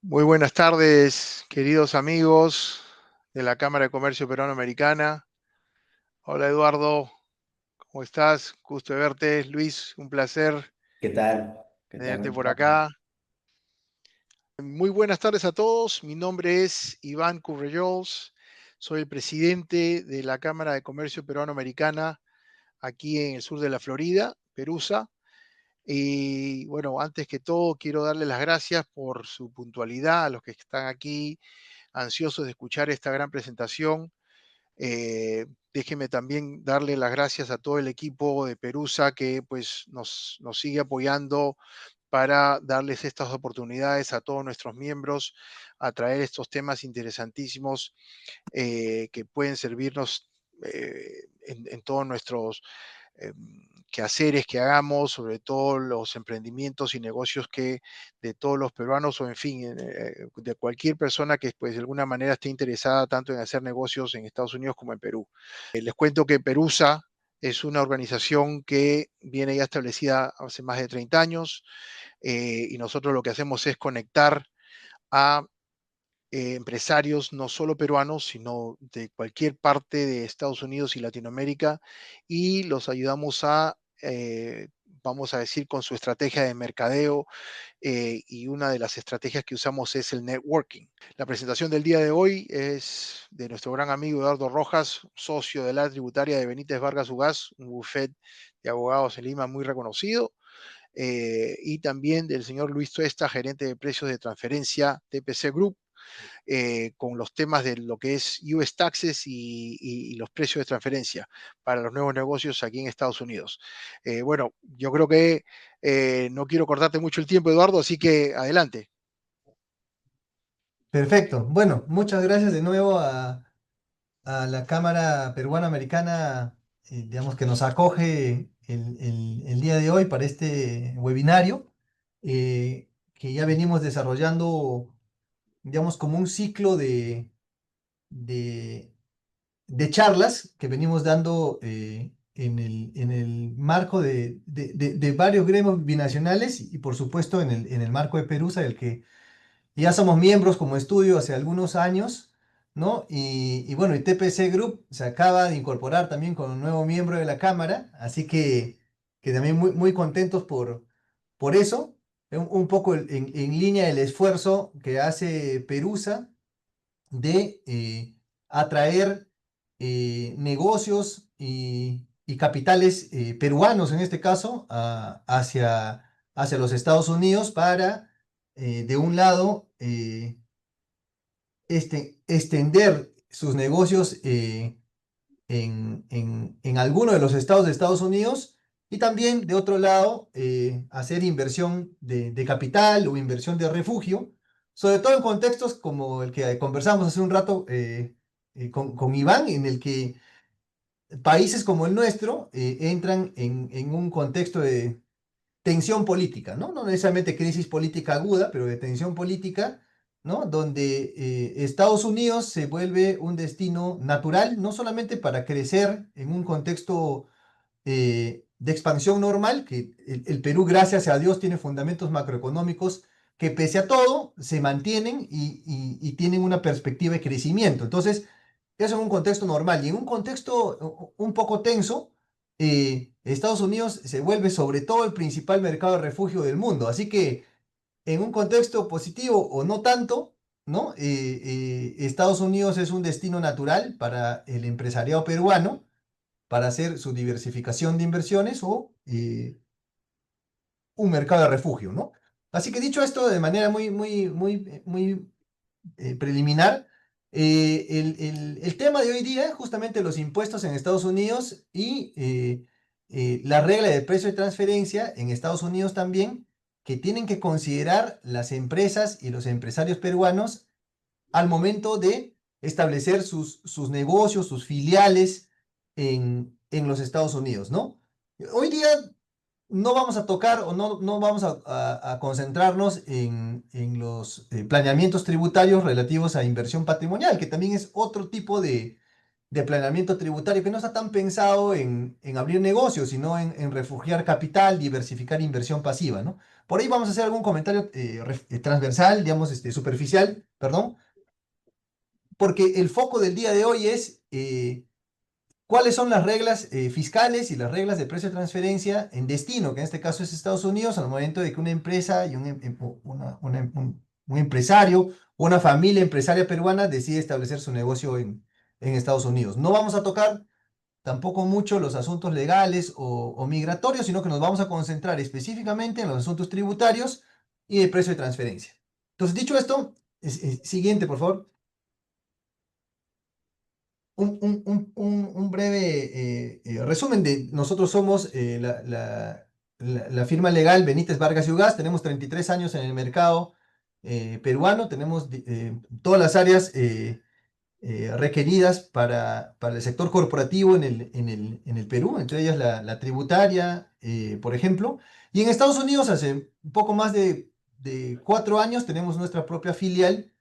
Muy buenas tardes, queridos amigos de la Cámara de Comercio Peruano-Americana. Hola Eduardo, ¿cómo estás? Gusto de verte. Luis, un placer ¿Qué tal? ¿Qué tal? tenerte ¿Cómo por estamos? acá. Muy buenas tardes a todos. Mi nombre es Iván Curreyols. Soy el presidente de la Cámara de Comercio Peruano-Americana aquí en el sur de la Florida, Perusa. Y bueno, antes que todo, quiero darle las gracias por su puntualidad a los que están aquí ansiosos de escuchar esta gran presentación. Déjeme también darle las gracias a todo el equipo de Perusa que pues nos sigue apoyando para darles estas oportunidades a todos nuestros miembros, a traer estos temas interesantísimos que pueden servirnos en todos nuestros eh, quehaceres que hagamos, sobre todo los emprendimientos y negocios que de todos los peruanos o en fin, de cualquier persona que pues de alguna manera esté interesada tanto en hacer negocios en Estados Unidos como en Perú. Les cuento que Perusa es una organización que viene ya establecida hace más de 30 años y nosotros lo que hacemos es conectar a empresarios no solo peruanos, sino de cualquier parte de Estados Unidos y Latinoamérica, y los ayudamos a, vamos a decir, con su estrategia de mercadeo, y una de las estrategias que usamos es el networking. La presentación del día de hoy es de nuestro gran amigo Eduardo Rojas, socio de la tributaria de Benítez Vargas Ugaz, un bufet de abogados en Lima muy reconocido. Y también del señor Luis Tuesta, gerente de precios de transferencia TPC Group, con los temas de lo que es US Taxes y los precios de transferencia para los nuevos negocios aquí en Estados Unidos. Bueno, yo creo que no quiero cortarte mucho el tiempo, Eduardo, así que adelante. Perfecto. Bueno, muchas gracias de nuevo a la Cámara Peruana-Americana, digamos, que nos acoge el día de hoy para este webinario, que ya venimos desarrollando, digamos, como un ciclo de, de charlas que venimos dando en el marco de varios gremios binacionales y, por supuesto, en el marco de Perusa, del que ya somos miembros como estudio hace algunos años, ¿no? Y bueno, y TPC Group se acaba de incorporar también con un nuevo miembro de la Cámara, así que también muy, muy contentos por eso. Un poco en línea el esfuerzo que hace Perusa de atraer negocios y capitales peruanos, en este caso, hacia los Estados Unidos para, de un lado, extender sus negocios en alguno de los estados de Estados Unidos y también, de otro lado, hacer inversión de capital o inversión de refugio, sobre todo en contextos como el que conversamos hace un rato con Iván, en el que países como el nuestro entran en un contexto de tensión política, ¿no? No necesariamente crisis política aguda, pero de tensión política, ¿no? Donde Estados Unidos se vuelve un destino natural, no solamente para crecer en un contexto de expansión normal, que el Perú, gracias a Dios, tiene fundamentos macroeconómicos que pese a todo se mantienen y tienen una perspectiva de crecimiento. Entonces, eso en un contexto normal. Y en un contexto un poco tenso, Estados Unidos se vuelve sobre todo el principal mercado de refugio del mundo. Así que en un contexto positivo o no tanto, ¿no? Estados Unidos es un destino natural para el empresariado peruano para hacer su diversificación de inversiones o un mercado de refugio, ¿no? Así que dicho esto de manera muy, muy, muy, muy preliminar, el tema de hoy día, justamente los impuestos en Estados Unidos y la regla de precio de transferencia en Estados Unidos también, que tienen que considerar las empresas y los empresarios peruanos al momento de establecer sus negocios, sus filiales en los Estados Unidos, ¿no? Hoy día no vamos a tocar o no vamos a concentrarnos en los planeamientos tributarios relativos a inversión patrimonial, que también es otro tipo de planeamiento tributario que no está tan pensado en abrir negocios, sino en refugiar capital, diversificar inversión pasiva, ¿no? Por ahí vamos a hacer algún comentario transversal, digamos, superficial, perdón, porque el foco del día de hoy es cuáles son las reglas fiscales y las reglas de precio de transferencia en destino, que en este caso es Estados Unidos, al momento de que una empresa y un empresario o una familia empresaria peruana decide establecer su negocio en Estados Unidos. No vamos a tocar tampoco mucho los asuntos legales o migratorios, sino que nos vamos a concentrar específicamente en los asuntos tributarios y el precio de transferencia. Entonces, dicho esto, siguiente, por favor. Un breve resumen de nosotros somos la firma legal Benítez Vargas y Ugaz, tenemos 33 años en el mercado peruano, tenemos todas las áreas requeridas para el sector corporativo en el Perú, entre ellas la tributaria, por ejemplo. Y en Estados Unidos, hace un poco más de 4 años, tenemos nuestra propia filial,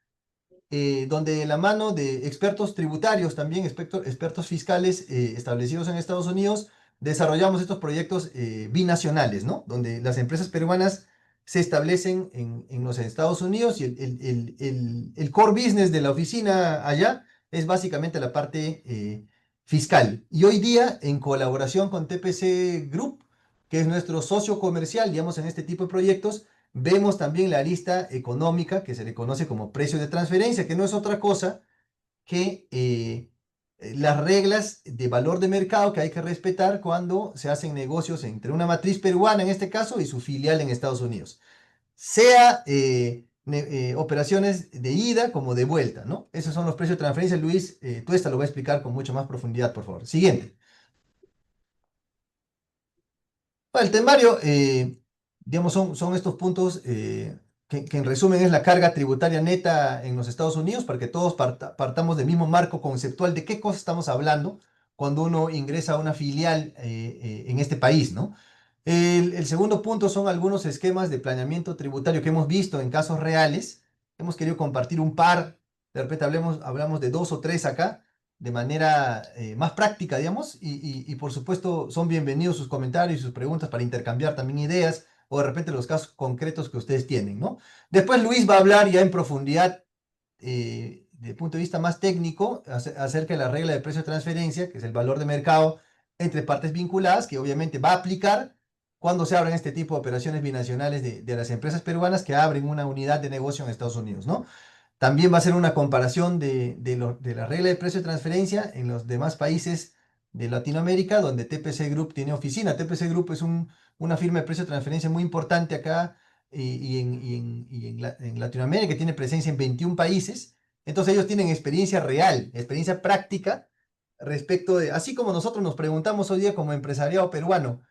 donde de la mano de expertos tributarios, también expertos fiscales establecidos en Estados Unidos, desarrollamos estos proyectos binacionales, ¿no? Donde las empresas peruanas se establecen en los Estados Unidos y el core business de la oficina allá es básicamente la parte fiscal. Y hoy día, en colaboración con TPC Group, que es nuestro socio comercial, digamos, en este tipo de proyectos, vemos también la lista económica que se le conoce como precio de transferencia, que no es otra cosa que las reglas de valor de mercado que hay que respetar cuando se hacen negocios entre una matriz peruana en este caso y su filial en Estados Unidos. Sea operaciones de ida como de vuelta, ¿no? Esos son los precios de transferencia. Luis, tú esta lo voy a explicar con mucha más profundidad, por favor. Siguiente. Bueno, el temario, digamos, son estos puntos que en resumen es la carga tributaria neta en los Estados Unidos, para que todos partamos del mismo marco conceptual de qué cosa estamos hablando cuando uno ingresa a una filial en este país, ¿no? El segundo punto son algunos esquemas de planeamiento tributario que hemos visto en casos reales. Hemos querido compartir un par, de repente hablamos de 2 o 3 acá de manera más práctica, digamos, y por supuesto son bienvenidos sus comentarios y sus preguntas para intercambiar también ideas o de repente los casos concretos que ustedes tienen, ¿no? Después Luis va a hablar ya en profundidad, desde el punto de vista más técnico, acerca de la regla de precio de transferencia, que es el valor de mercado entre partes vinculadas, que obviamente va a aplicar cuando se abran este tipo de operaciones binacionales de las empresas peruanas que abren una unidad de negocio en Estados Unidos, ¿no? También va a ser una comparación de la regla de precio de transferencia en los demás países de Latinoamérica, donde TPC Group tiene oficina. TPC Group es una firma de precio de transferencia muy importante acá en Latinoamérica, que tiene presencia en 21 países. Entonces ellos tienen experiencia real, experiencia práctica respecto de, así como nosotros nos preguntamos hoy día como empresariado peruano,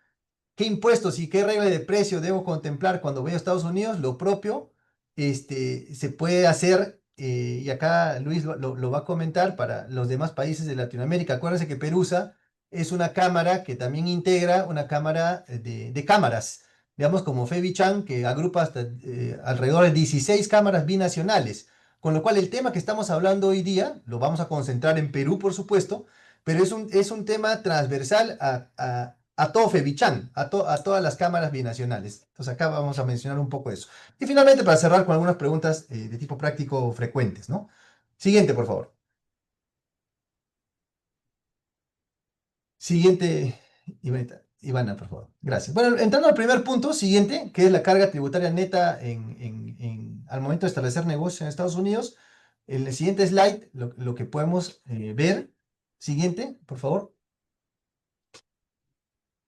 ¿qué impuestos y qué regla de precio debo contemplar cuando voy a Estados Unidos? Lo propio se puede hacer, y acá Luis lo va a comentar para los demás países de Latinoamérica. Acuérdense que Perusa es una cámara que también integra una cámara de cámaras, digamos como FEBICHAN, que agrupa hasta alrededor de 16 cámaras binacionales. Con lo cual el tema que estamos hablando hoy día, lo vamos a concentrar en Perú, por supuesto, pero es un tema transversal a todo FEBICHAN, a todas las cámaras binacionales. Entonces acá vamos a mencionar un poco eso. Y finalmente, para cerrar con algunas preguntas de tipo práctico frecuentes, ¿no? Siguiente, por favor. Siguiente, Ivana, por favor. Gracias. Bueno, entrando al primer punto, siguiente, que es la carga tributaria neta al momento de establecer negocio en Estados Unidos. El siguiente slide, lo que podemos ver. Siguiente, por favor.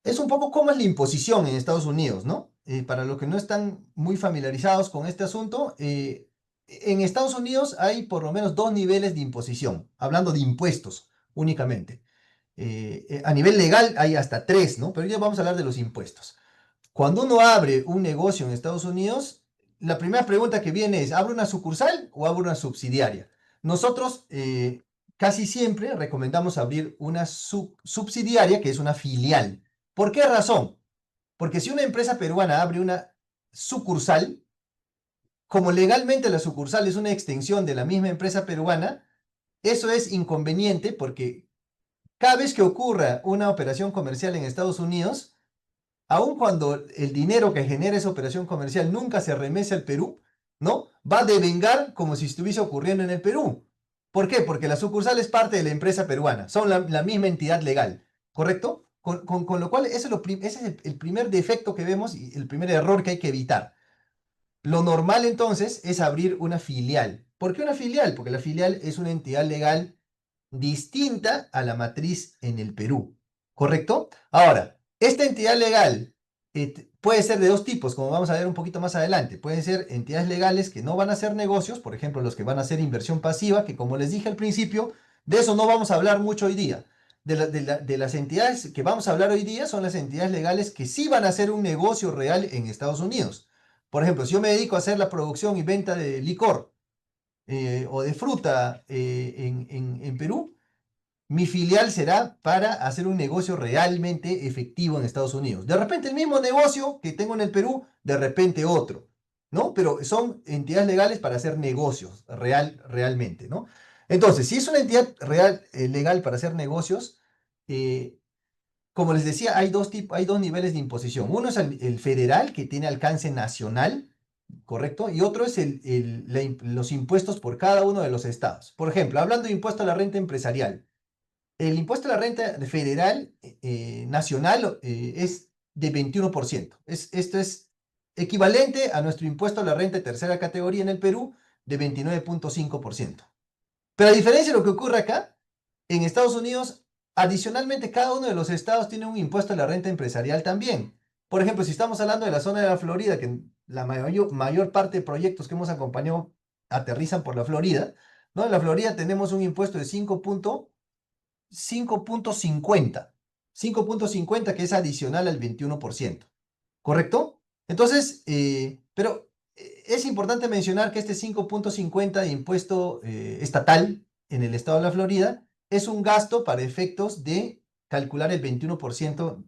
Es un poco cómo es la imposición en Estados Unidos, ¿no? Para los que no están muy familiarizados con este asunto, en Estados Unidos hay por lo menos 2 niveles de imposición, hablando de impuestos únicamente. A nivel legal hay hasta 3, ¿no? Pero ya vamos a hablar de los impuestos. Cuando uno abre un negocio en Estados Unidos, la primera pregunta que viene es, ¿abre una sucursal o abre una subsidiaria? Nosotros casi siempre recomendamos abrir una subsidiaria, que es una filial. ¿Por qué razón? Porque si una empresa peruana abre una sucursal, como legalmente la sucursal es una extensión de la misma empresa peruana, eso es inconveniente porque Cada vez que ocurra una operación comercial en Estados Unidos, aun cuando el dinero que genera esa operación comercial nunca se remese al Perú, ¿no? Va a devengar como si estuviese ocurriendo en el Perú. ¿Por qué? Porque la sucursal es parte de la empresa peruana, son la misma entidad legal, ¿correcto? Con lo cual, ese es el primer defecto que vemos y el primer error que hay que evitar. Lo normal entonces es abrir una filial. ¿Por qué una filial? Porque la filial es una entidad legal distinta a la matriz en el Perú, ¿correcto? Ahora, esta entidad legal puede ser de dos tipos, como vamos a ver un poquito más adelante. Pueden ser entidades legales que no van a hacer negocios, por ejemplo, los que van a hacer inversión pasiva, que como les dije al principio, de eso no vamos a hablar mucho hoy día. De las entidades que vamos a hablar hoy día son las entidades legales que sí van a hacer un negocio real en Estados Unidos. Por ejemplo, si yo me dedico a hacer la producción y venta de licor o de fruta en Perú, mi filial será para hacer un negocio realmente efectivo en Estados Unidos. De repente el mismo negocio que tengo en el Perú, de repente otro, ¿no? Pero son entidades legales para hacer negocios realmente, ¿no? Entonces, si es una entidad real, legal para hacer negocios, eh, como les decía, hay dos niveles de imposición. Uno es el federal, que tiene alcance nacional, ¿correcto? Y otro es los impuestos por cada uno de los estados. Por ejemplo, hablando de impuesto a la renta empresarial, el impuesto a la renta federal nacional es de 21%. Esto es equivalente a nuestro impuesto a la renta de tercera categoría en el Perú de 29,5%. Pero a diferencia de lo que ocurre acá, en Estados Unidos, adicionalmente, cada uno de los estados tiene un impuesto a la renta empresarial también. Por ejemplo, si estamos hablando de la zona de la Florida, que la mayor parte de proyectos que hemos acompañado aterrizan por la Florida, ¿no? En la Florida tenemos un impuesto de 5,50. 5,50 que es adicional al 21%. ¿Correcto? Entonces, pero es importante mencionar que este 5,50 de impuesto estatal en el estado de la Florida es un gasto para efectos de calcular el 21%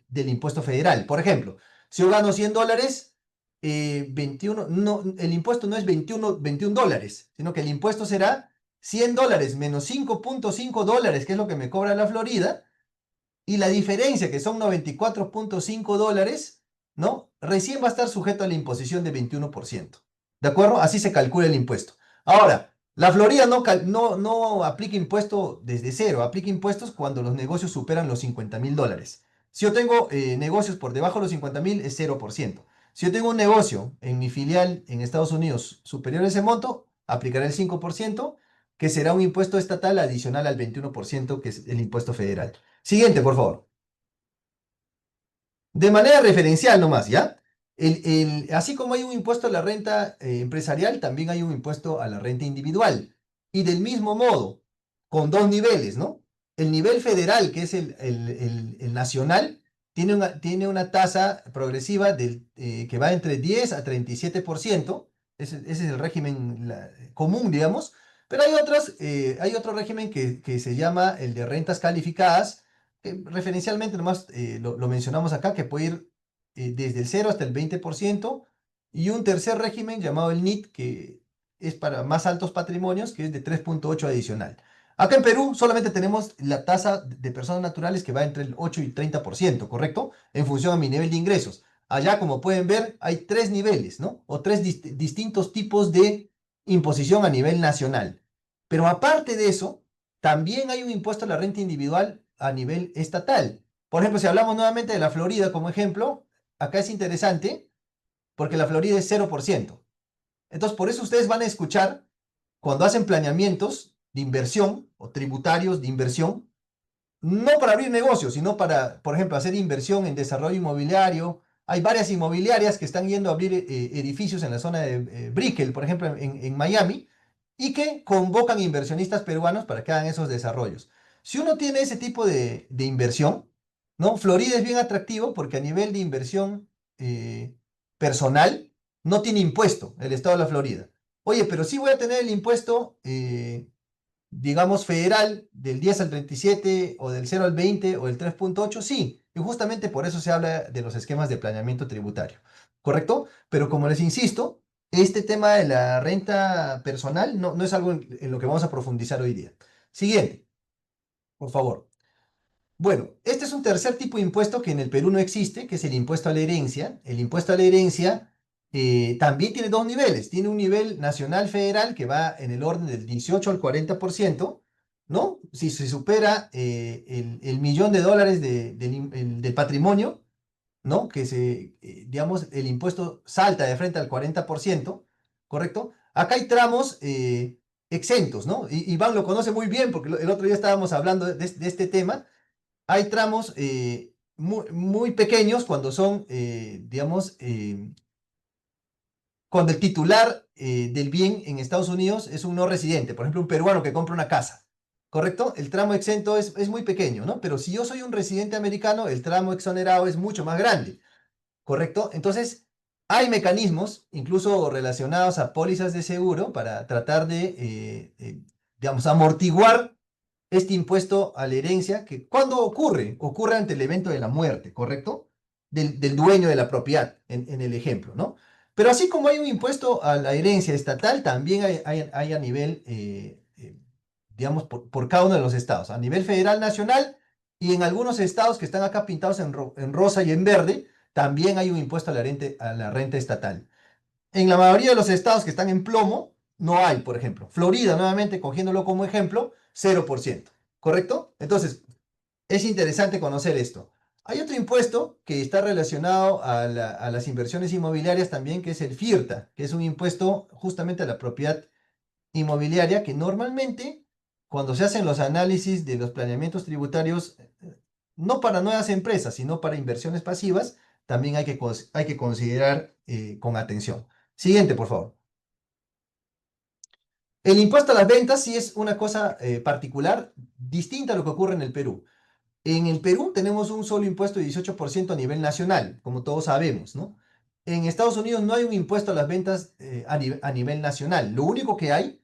del impuesto federal. Por ejemplo, si yo gano $100, 21, no, el impuesto no es 21 dólares, sino que el impuesto será $100 menos 5,5 dólares, que es lo que me cobra la Florida, y la diferencia, que son 94,5 dólares, ¿no? Recién va a estar sujeto a la imposición de 21%. ¿De acuerdo? Así se calcula el impuesto. Ahora, la Florida no aplica impuesto desde cero, aplica impuestos cuando los negocios superan los $50,000. Si yo tengo negocios por debajo de los 50,000, es 0%. Si yo tengo un negocio en mi filial en Estados Unidos superior a ese monto, aplicaré el 5%, que será un impuesto estatal adicional al 21%, que es el impuesto federal. Siguiente, por favor. De manera referencial nomás, ¿ya? Así como hay un impuesto a la renta empresarial, también hay un impuesto a la renta individual. Y del mismo modo, con dos niveles, ¿no? El nivel federal, que es el nacional, tiene una tasa progresiva que va entre 10 a 37%. Ese es el régimen común, digamos. Pero hay otro régimen que se llama el de rentas calificadas, referencialmente nomás lo mencionamos acá, que puede ir desde el 0 hasta el 20%, y un tercer régimen llamado el NIT, que es para más altos patrimonios, que es de 3,8 adicional. Acá en Perú solamente tenemos la tasa de personas naturales que va entre el 8 y 30%, ¿correcto? En función a mi nivel de ingresos. Allá, como pueden ver, hay tres niveles, ¿no? O tres distintos tipos de imposición a nivel nacional. Pero aparte de eso, también hay un impuesto a la renta individual a nivel estatal. Por ejemplo, si hablamos nuevamente de la Florida como ejemplo, acá es interesante porque la Florida es 0%. Entonces, por eso ustedes van a escuchar cuando hacen planeamientos de inversión o tributarios de inversión, no para abrir negocios, sino para, por ejemplo, hacer inversión en desarrollo inmobiliario. Hay varias inmobiliarias que están yendo a abrir edificios en la zona de Brickell, por ejemplo, en Miami, y que convocan inversionistas peruanos para que hagan esos desarrollos. Si uno tiene ese tipo de inversión, ¿no? Florida es bien atractivo porque a nivel de inversión personal no tiene impuesto el estado de la Florida. Oye, pero sí voy a tener el impuesto digamos, federal del 10 al 37 o del 0 al 20 o del 3,8, sí. Y justamente por eso se habla de los esquemas de planeamiento tributario, ¿correcto? Pero como les insisto, este tema de la renta personal no es algo en lo que vamos a profundizar hoy día. Siguiente, por favor. Bueno, este es un tercer tipo de impuesto que en el Perú no existe, que es el impuesto a la herencia. El impuesto a la herencia también tiene dos niveles. Tiene un nivel nacional federal que va en el orden del 18 al 40%, ¿no? Si se supera el millón de dólares del patrimonio, ¿no? Digamos, el impuesto salta de frente al 40%, ¿correcto? Acá hay tramos exentos, ¿no? Iván lo conoce muy bien porque el otro día estábamos hablando de este tema. Hay tramos muy pequeños cuando son, digamos, cuando el titular del bien en Estados Unidos es un no residente, por ejemplo, un peruano que compra una casa, ¿correcto? El tramo exento es muy pequeño, ¿no? Pero si yo soy un residente americano, el tramo exonerado es mucho más grande, ¿correcto? Entonces, hay mecanismos, incluso relacionados a pólizas de seguro, para tratar de, digamos, amortiguar este impuesto a la herencia, que cuando ocurre, ocurre ante el evento de la muerte, ¿correcto? Del dueño de la propiedad, en el ejemplo, ¿no? Pero así como hay un impuesto a la herencia estatal, también hay a nivel, digamos, por cada uno de los estados, a nivel federal, nacional, y en algunos estados que están acá pintados en rosa y en verde, también hay un impuesto a la renta estatal. En la mayoría de los estados que están en plomo, no hay, por ejemplo. Florida, nuevamente, cogiéndolo como ejemplo, 0%. ¿Correcto? Entonces, es interesante conocer esto. Hay otro impuesto que está relacionado a las inversiones inmobiliarias también, que es el FIRTA, que es un impuesto justamente a la propiedad inmobiliaria, que normalmente, cuando se hacen los análisis de los planeamientos tributarios, no para nuevas empresas, sino para inversiones pasivas, también hay que considerar con atención. Siguiente, por favor. El impuesto a las ventas sí es una cosa particular, distinta a lo que ocurre en el Perú. En el Perú tenemos un solo impuesto de 18% a nivel nacional, como todos sabemos, ¿no? En Estados Unidos no hay un impuesto a las ventas a nivel nacional. Lo único que hay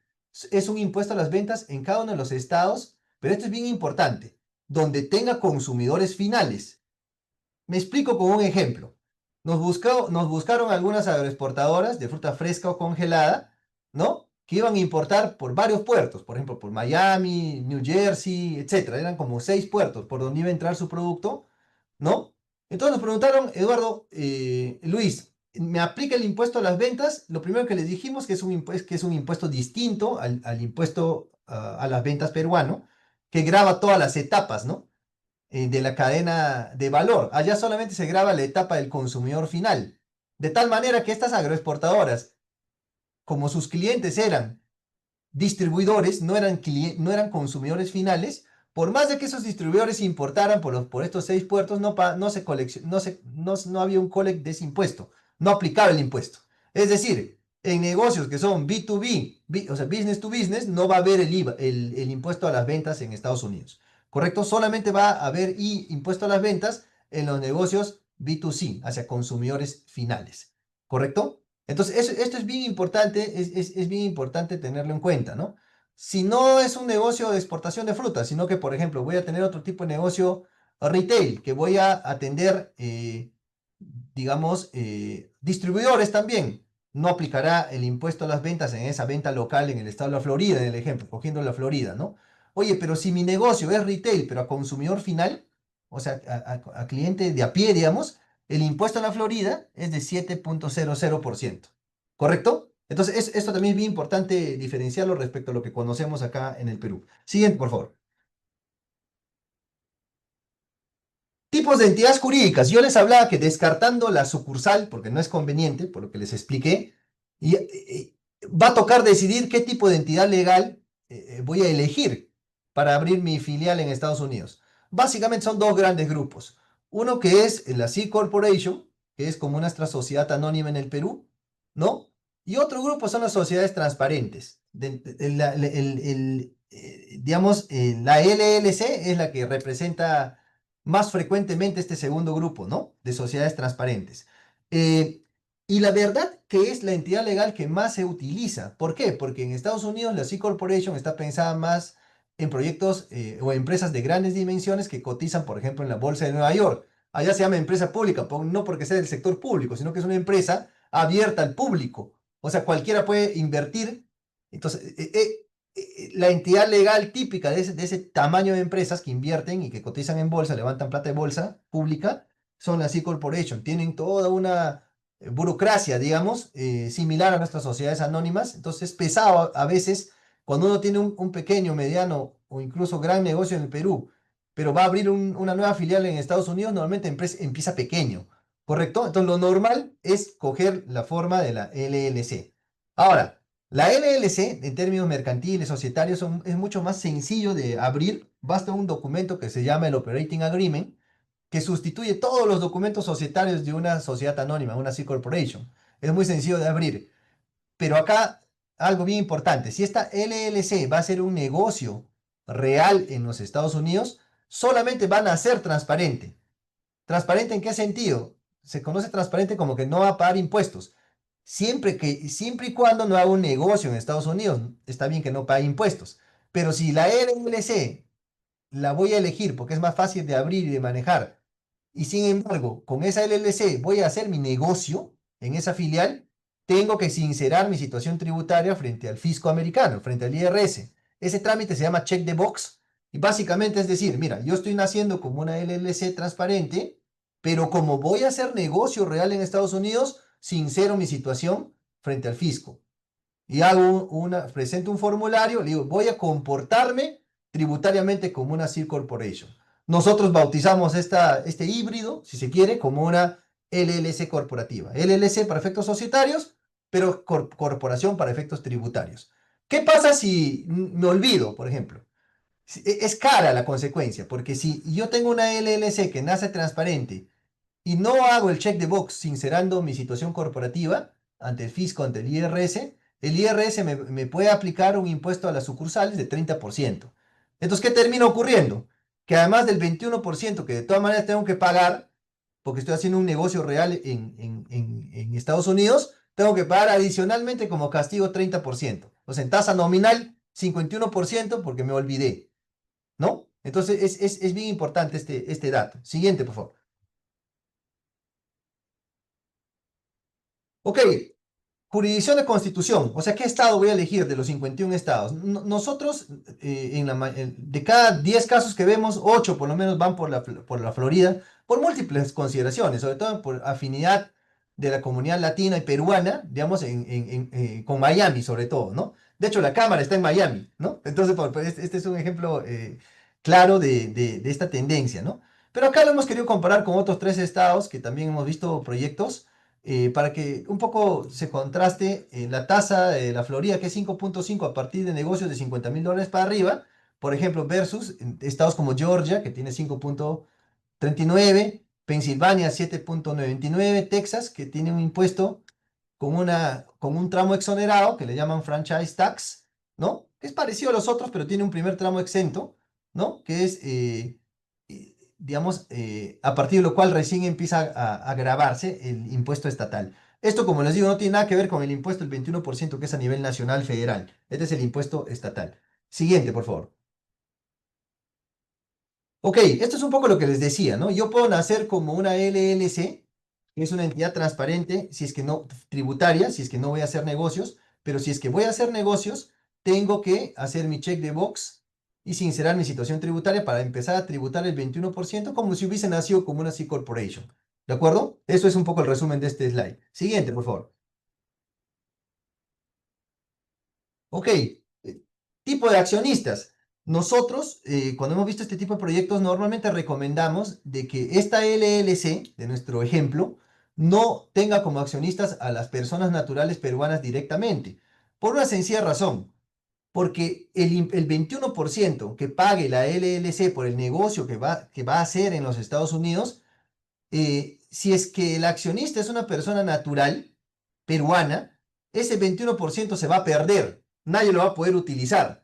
es un impuesto a las ventas en cada uno de los estados, pero esto es bien importante, donde tenga consumidores finales. Me explico con un ejemplo. Nos buscaron algunas agroexportadoras de fruta fresca o congelada, ¿no? Que iban a importar por varios puertos, por ejemplo, por Miami, New Jersey, etcétera. Eran como 6 puertos por donde iba a entrar su producto, ¿no? Entonces nos preguntaron, Eduardo, Luis, ¿me aplica el impuesto a las ventas? Lo primero que les dijimos que es un impuesto distinto al impuesto a las ventas peruano, que graba todas las etapas, ¿no? De la cadena de valor. Allá solamente se graba la etapa del consumidor final. De tal manera que estas agroexportadoras, como sus clientes eran distribuidores, no eran consumidores finales, por más de que esos distribuidores importaran por estos 6 puertos, no había un collect de ese impuesto, no aplicaba el impuesto. Es decir, en negocios que son B2B, o sea, business to business, no va a haber el IVA, el impuesto a las ventas en Estados Unidos. ¿Correcto? Solamente va a haber impuesto a las ventas en los negocios B2C, hacia consumidores finales. ¿Correcto? Entonces, esto es bien importante, es bien importante tenerlo en cuenta, ¿no? Si no es un negocio de exportación de frutas, sino que, por ejemplo, voy a tener otro tipo de negocio retail, que voy a atender, digamos, distribuidores también, no aplicará el impuesto a las ventas en esa venta local en el estado de la Florida, en el ejemplo, cogiendo la Florida, ¿no? Oye, pero si mi negocio es retail, pero a consumidor final, o sea, a cliente de a pie, digamos, el impuesto en la Florida es de 7,00%. ¿Correcto? Entonces, esto también es bien importante diferenciarlo respecto a lo que conocemos acá en el Perú. Siguiente, por favor. Tipos de entidades jurídicas. Yo les hablaba que descartando la sucursal, porque no es conveniente, por lo que les expliqué, va a tocar decidir qué tipo de entidad legal voy a elegir para abrir mi filial en Estados Unidos. Básicamente son dos grandes grupos. Uno que es la C Corporation, que es como nuestra sociedad anónima en el Perú, ¿no? Y otro grupo son las sociedades transparentes. Digamos, la LLC es la que representa más frecuentemente este segundo grupo, ¿no? De sociedades transparentes. Eh, y la verdad que es la entidad legal que más se utiliza. ¿Por qué? Porque en Estados Unidos la C Corporation está pensada más en proyectos o empresas de grandes dimensiones que cotizan, por ejemplo, en la Bolsa de Nueva York. Allá se llama empresa pública, no porque sea del sector público, sino que es una empresa abierta al público. O sea, cualquiera puede invertir. Entonces, la entidad legal típica de ese tamaño de empresas que invierten y que cotizan en bolsa, levantan plata de bolsa pública, son las C-Corporation. Tienen toda una burocracia, digamos, similar a nuestras sociedades anónimas. Entonces es pesado a veces cuando uno tiene un pequeño, mediano o incluso gran negocio en el Perú, pero va a abrir una nueva filial en Estados Unidos, normalmente empieza pequeño, ¿correcto? Entonces lo normal es coger la forma de la LLC. Ahora, la LLC, en términos mercantiles, societarios, es mucho más sencillo de abrir. Basta un documento que se llama el Operating Agreement, que sustituye todos los documentos societarios de una sociedad anónima, una C Corporation. Es muy sencillo de abrir. Pero acá, algo bien importante, si esta LLC va a ser un negocio real en los Estados Unidos, solamente van a ser transparente. ¿Transparente en qué sentido? Se conoce transparente como que no va a pagar impuestos. Siempre y cuando no haga un negocio en Estados Unidos, está bien que no pague impuestos. Pero si la LLC la voy a elegir porque es más fácil de abrir y de manejar, y sin embargo, con esa LLC voy a hacer mi negocio en esa filial, tengo que sincerar mi situación tributaria frente al fisco americano, frente al IRS. Ese trámite se llama check the box y básicamente es decir, mira, yo estoy naciendo como una LLC transparente, pero como voy a hacer negocio real en Estados Unidos, sincero mi situación frente al fisco. Y presento un formulario, le digo, voy a comportarme tributariamente como una C Corporation. Nosotros bautizamos este híbrido, si se quiere, como una LLC corporativa. LLC para efectos societarios, pero corporación para efectos tributarios. ¿Qué pasa si me olvido, por ejemplo? Es cara la consecuencia, porque si yo tengo una LLC que nace transparente y no hago el check de box sincerando mi situación corporativa ante el fisco, ante el IRS me puede aplicar un impuesto a las sucursales de 30%. Entonces, ¿qué termina ocurriendo? Que además del 21% que de todas maneras tengo que pagar, porque estoy haciendo un negocio real en Estados Unidos, tengo que pagar adicionalmente como castigo 30%. O sea, en tasa nominal 51% porque me olvidé, ¿no? Entonces, es bien importante este dato. Siguiente, por favor. Ok, jurisdicción de constitución, o sea, ¿qué estado voy a elegir de los 51 estados? Nosotros, de cada 10 casos que vemos, 8 por lo menos van por la Florida, por múltiples consideraciones, sobre todo por afinidad de la comunidad latina y peruana, digamos, con Miami sobre todo, ¿no? De hecho, la Cámara está en Miami, ¿no? Entonces, este es un ejemplo claro de esta tendencia, ¿no? Pero acá lo hemos querido comparar con otros 3 estados que también hemos visto proyectos para que un poco se contraste la tasa de la Florida, que es 5.5 a partir de negocios de $50,000 para arriba, por ejemplo, versus estados como Georgia, que tiene 5.39, Pensilvania 7.99, Texas, que tiene un impuesto con un tramo exonerado, que le llaman franchise tax, ¿no? Que es parecido a los otros, pero tiene un primer tramo exento, ¿no? Que es digamos, a partir de lo cual recién empieza a grabarse el impuesto estatal. Esto, como les digo, no tiene nada que ver con el impuesto del 21% que es a nivel nacional federal. Este es el impuesto estatal. Siguiente, por favor. Ok, esto es un poco lo que les decía, ¿no? Yo puedo nacer como una LLC, que es una entidad transparente, si es que no, tributaria, si es que no voy a hacer negocios, pero si es que voy a hacer negocios, tengo que hacer mi check de box y sincerar mi situación tributaria para empezar a tributar el 21% como si hubiese nacido como una C Corporation. ¿De acuerdo? Eso es un poco el resumen de este slide. Siguiente, por favor. Ok, tipo de accionistas. Nosotros, cuando hemos visto este tipo de proyectos, normalmente recomendamos de que esta LLC, de nuestro ejemplo, no tenga como accionistas a las personas naturales peruanas directamente. Por una sencilla razón, porque el 21% que pague la LLC por el negocio que va a hacer en los Estados Unidos, si es que el accionista es una persona natural peruana, ese 21% se va a perder, nadie lo va a poder utilizar.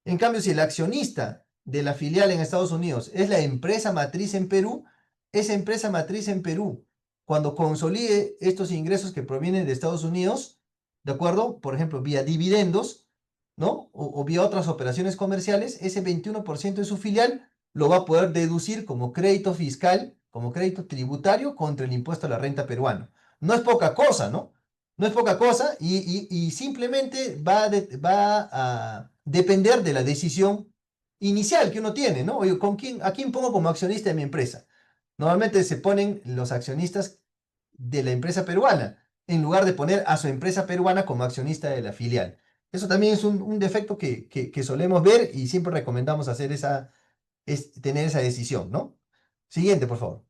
En cambio, si el accionista de la filial en Estados Unidos es la empresa matriz en Perú, esa empresa matriz en Perú, cuando consolide estos ingresos que provienen de Estados Unidos, ¿de acuerdo? Por ejemplo, vía dividendos, ¿no? O vía otras operaciones comerciales, ese 21% de su filial lo va a poder deducir como crédito fiscal, como crédito tributario contra el impuesto a la renta peruano. No es poca cosa, ¿no? No es poca cosa y simplemente va depender de la decisión inicial que uno tiene, ¿no? Oye, ¿a quién pongo como accionista de mi empresa? Normalmente se ponen los accionistas de la empresa peruana, en lugar de poner a su empresa peruana como accionista de la filial. Eso también es un defecto que solemos ver y siempre recomendamos hacer tener esa decisión, ¿no? Siguiente, por favor.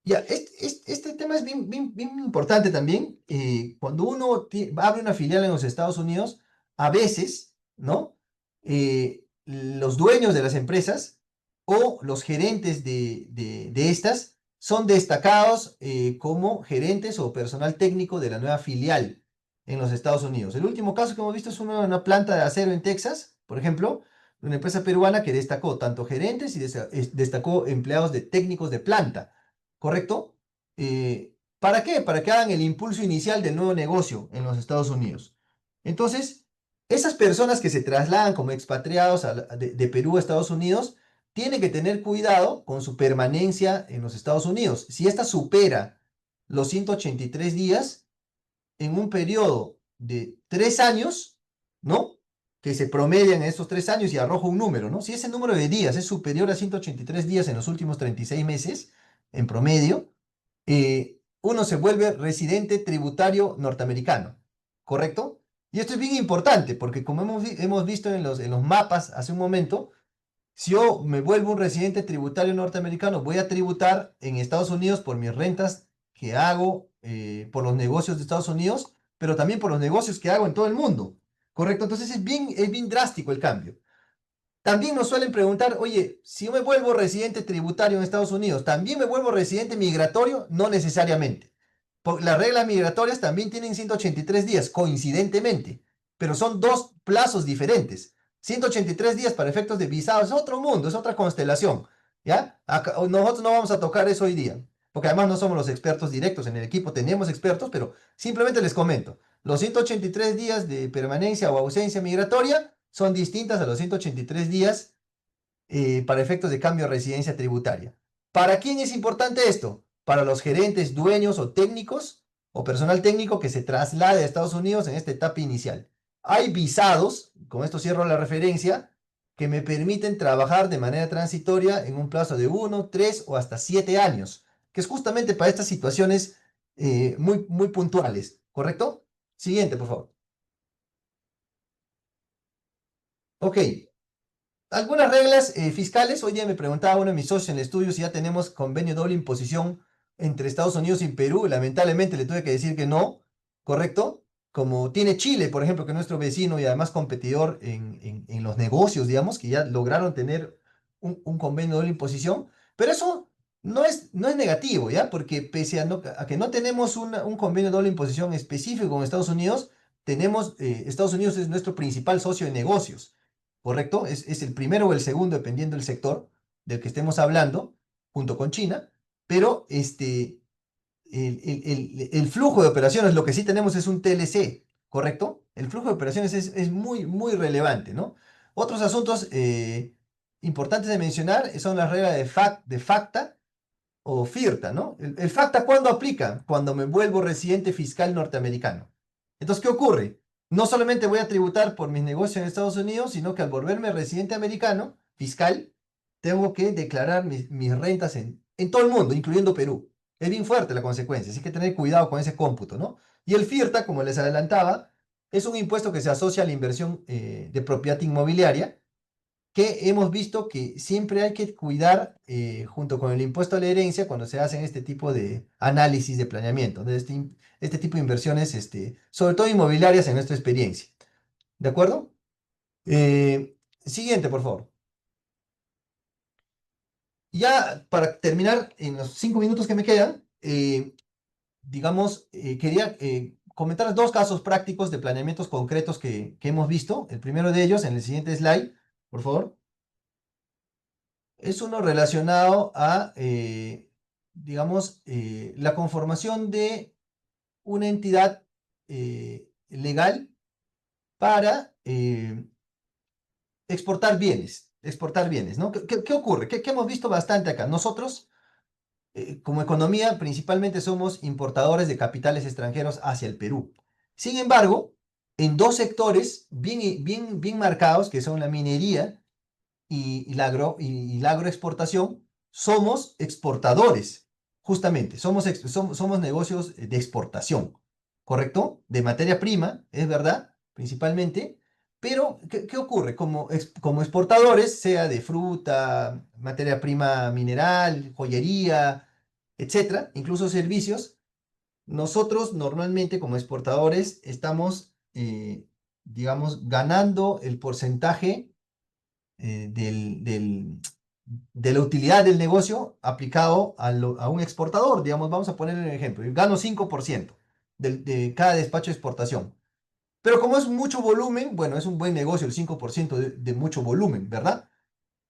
Ya, este tema es bien importante también. Cuando uno abre una filial en los Estados Unidos, a veces, ¿no? Los dueños de las empresas o los gerentes de estas son destacados como gerentes o personal técnico de la nueva filial en los Estados Unidos. El último caso que hemos visto es una planta de acero en Texas, por ejemplo, una empresa peruana que destacó tanto gerentes y destacó empleados de técnicos de planta. ¿Correcto? ¿Para qué? Para que hagan el impulso inicial del nuevo negocio en los Estados Unidos. Entonces, esas personas que se trasladan como expatriados de Perú a Estados Unidos, tienen que tener cuidado con su permanencia en los Estados Unidos. Si esta supera los 183 días, en un periodo de 3 años, ¿no? Que se promedian en estos 3 años y arroja un número, ¿no? Si ese número de días es superior a 183 días en los últimos 36 meses, en promedio, uno se vuelve residente tributario norteamericano, ¿correcto? Y esto es bien importante porque como hemos visto en los mapas hace un momento, si yo me vuelvo un residente tributario norteamericano, voy a tributar en Estados Unidos por mis rentas que hago, por los negocios de Estados Unidos, pero también por los negocios que hago en todo el mundo, ¿correcto? Entonces es bien drástico el cambio. También nos suelen preguntar, oye, si yo me vuelvo residente tributario en Estados Unidos, ¿también me vuelvo residente migratorio? No necesariamente. Las reglas migratorias también tienen 183 días, coincidentemente, pero son dos plazos diferentes. 183 días para efectos de visados es otro mundo, es otra constelación, ¿ya? Nosotros no vamos a tocar eso hoy día, porque además no somos los expertos directos en el equipo, tenemos expertos, pero simplemente les comento. Los 183 días de permanencia o ausencia migratoria son distintas a los 183 días para efectos de cambio de residencia tributaria. ¿Para quién es importante esto? Para los gerentes, dueños o técnicos o personal técnico que se traslade a Estados Unidos en esta etapa inicial. Hay visados, con esto cierro la referencia, que me permiten trabajar de manera transitoria en un plazo de 1, 3 o hasta 7 años, que es justamente para estas situaciones muy, muy puntuales, ¿correcto? Siguiente, por favor. Ok, algunas reglas fiscales. Hoy día me preguntaba uno de mis socios en el estudio si ya tenemos convenio de doble imposición entre Estados Unidos y Perú. Lamentablemente le tuve que decir que no, ¿correcto? Como tiene Chile, por ejemplo, que es nuestro vecino y además competidor en los negocios, digamos, que ya lograron tener un convenio de doble imposición. Pero eso no es negativo, ¿ya? Porque pese a que no tenemos un convenio de doble imposición específico con Estados Unidos, Estados Unidos es nuestro principal socio de negocios. ¿Correcto? Es el primero o el segundo, dependiendo del sector del que estemos hablando, junto con China, pero el flujo de operaciones, lo que sí tenemos es un TLC, ¿correcto? El flujo de operaciones es muy, muy relevante, ¿no? Otros asuntos importantes de mencionar son las reglas de FACTA o FIRTA, ¿no? El FACTA, ¿cuándo aplica? Cuando me vuelvo residente fiscal norteamericano. Entonces, ¿qué ocurre? No solamente voy a tributar por mis negocios en Estados Unidos, sino que al volverme residente americano fiscal, tengo que declarar mis rentas en todo el mundo, incluyendo Perú. Es bien fuerte la consecuencia, así que tener cuidado con ese cómputo, ¿no? Y el FIRTA, como les adelantaba, es un impuesto que se asocia a la inversión de propiedad inmobiliaria que hemos visto que siempre hay que cuidar junto con el impuesto a la herencia cuando se hacen este tipo de análisis de planeamiento, de este tipo de inversiones, sobre todo inmobiliarias en nuestra experiencia. ¿De acuerdo? Siguiente, por favor. Ya para terminar, en los 5 minutos que me quedan, digamos, quería comentar dos casos prácticos de planeamientos concretos que hemos visto. El primero de ellos, en el siguiente slide, por favor. Es uno relacionado a, digamos, la conformación de una entidad legal para exportar bienes, ¿no? ¿Qué ocurre? ¿Qué hemos visto bastante acá? Nosotros, como economía, principalmente somos importadores de capitales extranjeros hacia el Perú. Sin embargo, en dos sectores bien marcados, que son la minería y la agroexportación, somos exportadores, justamente, somos negocios de exportación, ¿correcto? De materia prima, es verdad, principalmente, pero ¿qué ocurre? Como exportadores, sea de fruta, materia prima mineral, joyería, etcétera, incluso servicios, nosotros normalmente como exportadores estamos, digamos, ganando el porcentaje de la utilidad del negocio aplicado a un exportador. Digamos, vamos a poner un ejemplo. Yo gano 5% de cada despacho de exportación. Pero como es mucho volumen, bueno, es un buen negocio el 5% de mucho volumen, ¿verdad?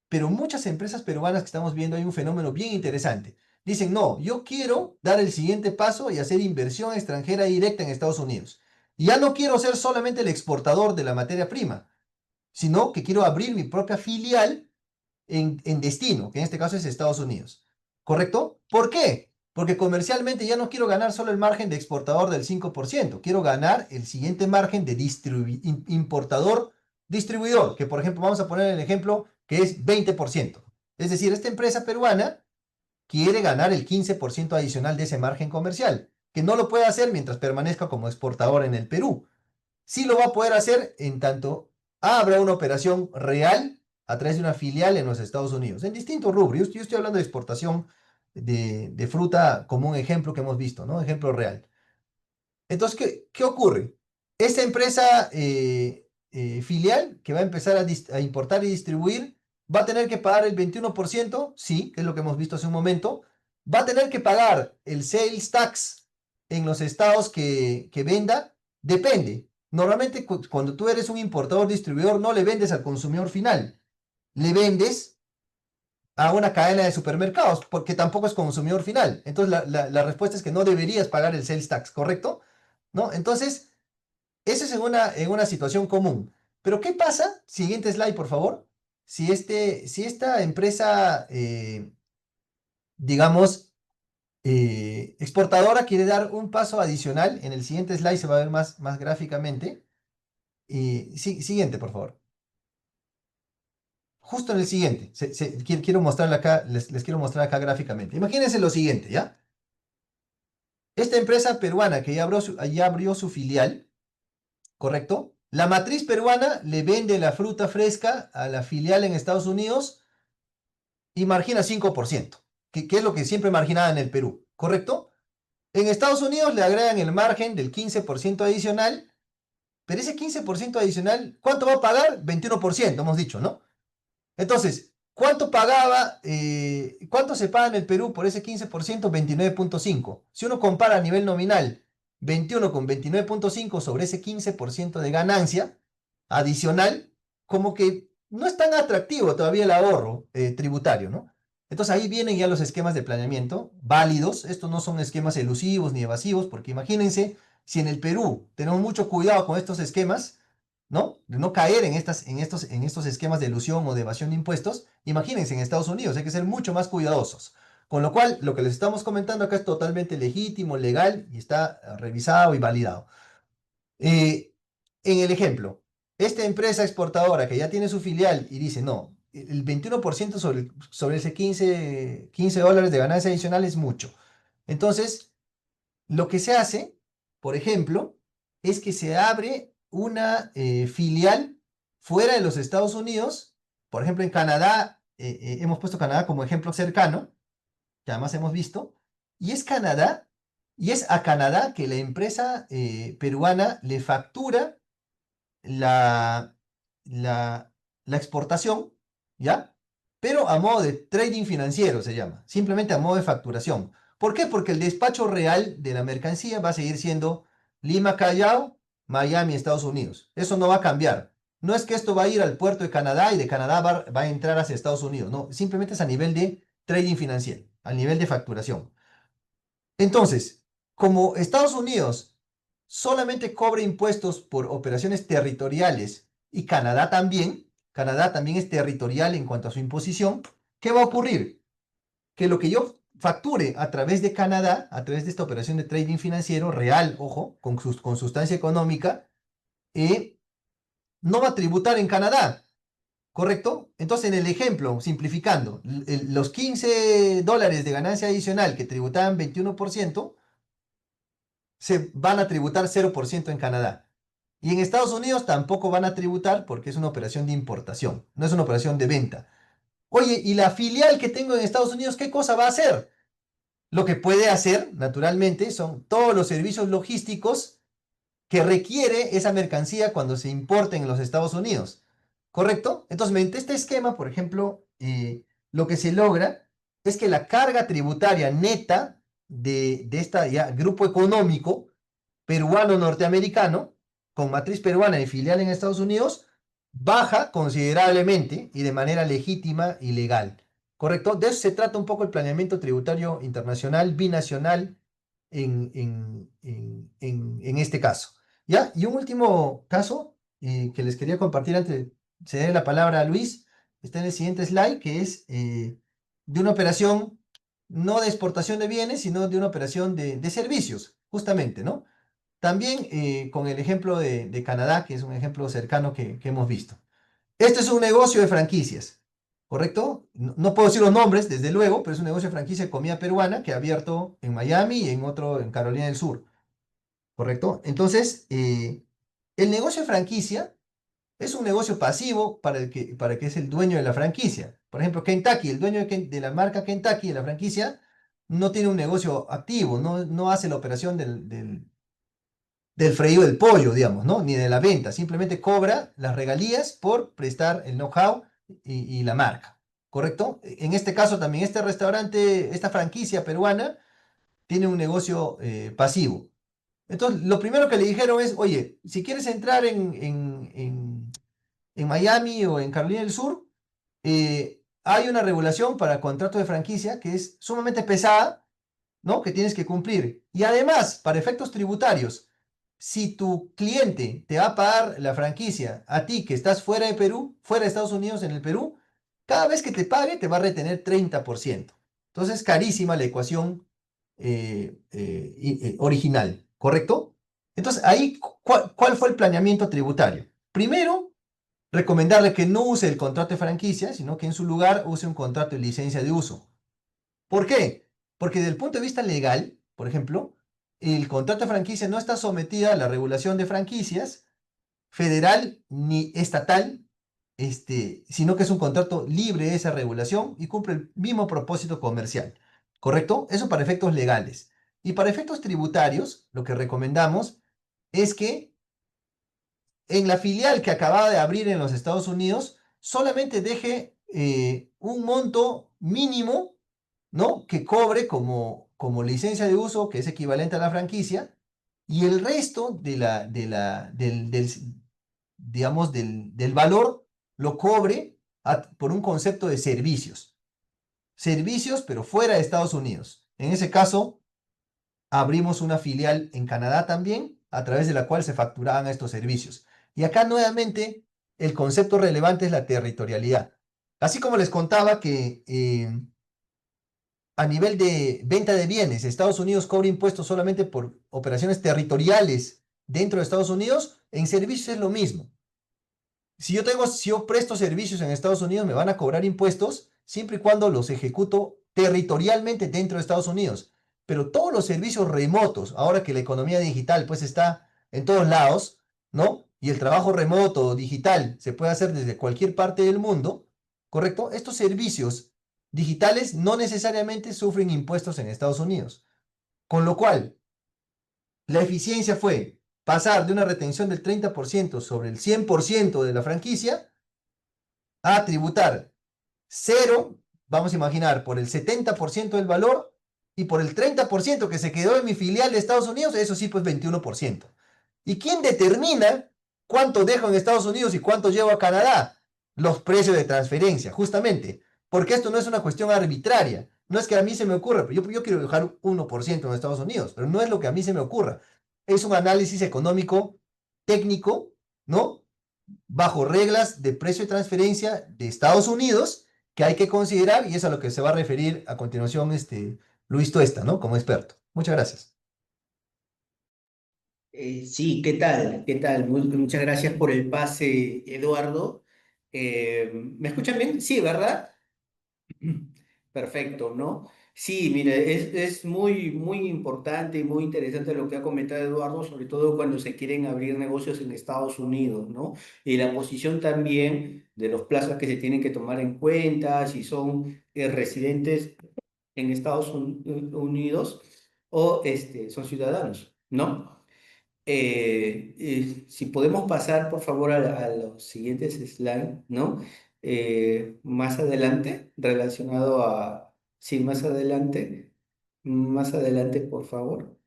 Pero muchas empresas peruanas que estamos viendo hay un fenómeno bien interesante. Dicen, no, yo quiero dar el siguiente paso y hacer inversión extranjera directa en Estados Unidos. Y ya no quiero ser solamente el exportador de la materia prima, sino que quiero abrir mi propia filial en destino, que en este caso es Estados Unidos. ¿Correcto? ¿Por qué? Porque comercialmente ya no quiero ganar solo el margen de exportador del 5%, quiero ganar el siguiente margen de importador-distribuidor, que por ejemplo vamos a poner el ejemplo que es 20%. Es decir, esta empresa peruana quiere ganar el 15% adicional de ese margen comercial, que no lo puede hacer mientras permanezca como exportador en el Perú. Sí lo va a poder hacer en tanto abra una operación real a través de una filial en los Estados Unidos, en distintos rubros. Yo estoy hablando de exportación de fruta como un ejemplo que hemos visto, ¿no? Ejemplo real. Entonces, ¿qué ocurre? Esta empresa filial que va a empezar a importar y distribuir va a tener que pagar el 21%, sí, que es lo que hemos visto hace un momento. Va a tener que pagar el sales tax en los estados que venda. Depende. Normalmente cuando tú eres un importador distribuidor no le vendes al consumidor final, le vendes a una cadena de supermercados porque tampoco es consumidor final. Entonces la respuesta es que no deberías pagar el sales tax, ¿correcto? ¿No? Entonces, eso es en una situación común. Pero ¿qué pasa? Siguiente slide, por favor. Si esta empresa, digamos, exportadora quiere dar un paso adicional, en el siguiente slide se va a ver más gráficamente. Siguiente, por favor. Justo en el siguiente. Quiero mostrarle acá, les quiero mostrar acá gráficamente. Imagínense lo siguiente, ¿ya? Esta empresa peruana que ya abrió su filial, ¿correcto? La matriz peruana le vende la fruta fresca a la filial en Estados Unidos y margina 5%, que es lo que siempre marginaba en el Perú, ¿correcto? En Estados Unidos le agregan el margen del 15% adicional, pero ese 15% adicional, ¿cuánto va a pagar? 21%, hemos dicho, ¿no? Entonces, cuánto se paga en el Perú por ese 15%? 29.5. Si uno compara a nivel nominal 21 con 29.5 sobre ese 15% de ganancia adicional, como que no es tan atractivo todavía el ahorro tributario, ¿no? Entonces ahí vienen ya los esquemas de planeamiento válidos. Estos no son esquemas elusivos ni evasivos, porque imagínense si en el Perú tenemos mucho cuidado con estos esquemas, ¿no? De no caer en estos esquemas de elusión o de evasión de impuestos. Imagínense, en Estados Unidos hay que ser mucho más cuidadosos. Con lo cual, lo que les estamos comentando acá es totalmente legítimo, legal y está revisado y validado. Eh, en el ejemplo, esta empresa exportadora que ya tiene su filial y dice, no, el 21% sobre ese quince dólares de ganancia adicional es mucho. Entonces, lo que se hace, por ejemplo, es que se abre una filial fuera de los Estados Unidos. Por ejemplo, en Canadá, hemos puesto Canadá como ejemplo cercano, que además hemos visto, y es Canadá, y es a Canadá que la empresa peruana le factura la, la, la exportación, ¿ya? Pero a modo de trading financiero se llama, simplemente a modo de facturación. ¿Por qué? Porque el despacho real de la mercancía va a seguir siendo Lima, Callao, Miami, Estados Unidos. Eso no va a cambiar. No es que esto va a ir al puerto de Canadá y de Canadá va a entrar hacia Estados Unidos. No, simplemente es a nivel de trading financiero, a nivel de facturación. Entonces, como Estados Unidos solamente cobra impuestos por operaciones territoriales y Canadá también es territorial en cuanto a su imposición, ¿qué va a ocurrir? Que lo que yo facture a través de Canadá, a través de esta operación de trading financiero real, ojo, con sustancia económica, no va a tributar en Canadá, ¿correcto? Entonces, en el ejemplo, simplificando, los $15 de ganancia adicional que tributaban 21%, se van a tributar 0% en Canadá. Y en Estados Unidos tampoco van a tributar porque es una operación de importación, no es una operación de venta. Oye, ¿y la filial que tengo en Estados Unidos qué cosa va a hacer? Lo que puede hacer, naturalmente, son todos los servicios logísticos que requiere esa mercancía cuando se importe en los Estados Unidos. ¿Correcto? Entonces, mediante este esquema, por ejemplo, lo que se logra es que la carga tributaria neta de este grupo económico peruano-norteamericano, con matriz peruana y filial en Estados Unidos, baja considerablemente y de manera legítima y legal. ¿Correcto? De eso se trata un poco el planeamiento tributario internacional, binacional, en este caso. ¿Ya? Y un último caso que les quería compartir antes de ceder la palabra a Luis, está en el siguiente slide, que es de una operación no de exportación de bienes, sino de una operación de servicios, justamente, ¿no? También con el ejemplo de Canadá, que es un ejemplo cercano que hemos visto. Este es un negocio de franquicias, ¿correcto? No puedo decir los nombres, desde luego, pero es un negocio de franquicia de comida peruana que ha abierto en Miami y en otro en Carolina del Sur, ¿correcto? Entonces, el negocio de franquicia es un negocio pasivo para el que es el dueño de la franquicia. Por ejemplo, Kentucky, el dueño de la marca Kentucky, de la franquicia, no tiene un negocio activo, no hace la operación del freído del pollo, digamos, ¿no? Ni de la venta, simplemente cobra las regalías por prestar el know-how y la marca, ¿correcto? En este caso también este restaurante, esta franquicia peruana, tiene un negocio pasivo. Entonces, lo primero que le dijeron es, oye, si quieres entrar en Miami o en Carolina del Sur, hay una regulación para contratos de franquicia que es sumamente pesada, ¿no? Que tienes que cumplir. Y además, para efectos tributarios, si tu cliente te va a pagar la franquicia a ti que estás fuera de Perú, fuera de Estados Unidos, en el Perú, cada vez que te pague te va a retener 30%. Entonces es carísima la ecuación original, ¿correcto? Entonces ahí, ¿cuál fue el planeamiento tributario? Primero, recomendarle que no use el contrato de franquicia, sino que en su lugar use un contrato de licencia de uso. ¿Por qué? Porque desde el punto de vista legal, por ejemplo, el contrato de franquicia no está sometido a la regulación de franquicias federal ni estatal, sino que es un contrato libre de esa regulación y cumple el mismo propósito comercial. ¿Correcto? Eso para efectos legales. Y para efectos tributarios, lo que recomendamos es que en la filial que acababa de abrir en los Estados Unidos, solamente deje un monto mínimo, ¿no? Que cobre como licencia de uso, que es equivalente a la franquicia, y el resto digamos, del valor lo cobre por un concepto de servicios. Servicios, pero fuera de Estados Unidos. En ese caso, abrimos una filial en Canadá también, a través de la cual se facturaban estos servicios. Y acá nuevamente el concepto relevante es la territorialidad. Así como les contaba que a nivel de venta de bienes, Estados Unidos cobra impuestos solamente por operaciones territoriales dentro de Estados Unidos, en servicios es lo mismo. Si yo presto servicios en Estados Unidos, me van a cobrar impuestos siempre y cuando los ejecuto territorialmente dentro de Estados Unidos. Pero todos los servicios remotos, ahora que la economía digital pues está en todos lados, ¿no? Y el trabajo remoto digital se puede hacer desde cualquier parte del mundo, ¿correcto? Estos servicios digitales no necesariamente sufren impuestos en Estados Unidos. Con lo cual, la eficiencia fue pasar de una retención del 30% sobre el 100% de la franquicia a tributar cero, vamos a imaginar, por el 70% del valor y por el 30% que se quedó en mi filial de Estados Unidos, eso sí, pues 21%. ¿Y quién determina cuánto dejo en Estados Unidos y cuánto llevo a Canadá? Los precios de transferencia, justamente. Porque esto no es una cuestión arbitraria. No es que a mí se me ocurra, pero yo quiero dejar 1% en Estados Unidos, pero no es lo que a mí se me ocurra. Es un análisis económico técnico, ¿no? Bajo reglas de precio de transferencia de Estados Unidos que hay que considerar y es a lo que se va a referir a continuación Luis Tuesta, ¿no? Como experto. Muchas gracias. Sí, ¿qué tal? ¿Qué tal? Muchas gracias por el pase, Eduardo. ¿Me escuchan bien? Sí, ¿verdad? Perfecto, ¿no? Sí, mire, es muy importante y muy interesante lo que ha comentado Eduardo, sobre todo cuando se quieren abrir negocios en Estados Unidos, ¿no? Y la posición también de los plazos que se tienen que tomar en cuenta, si son residentes en Unidos o son ciudadanos, ¿no? Si podemos pasar, por favor, a los siguientes slides, ¿no? Más adelante, relacionado a... Sí, más adelante, por favor.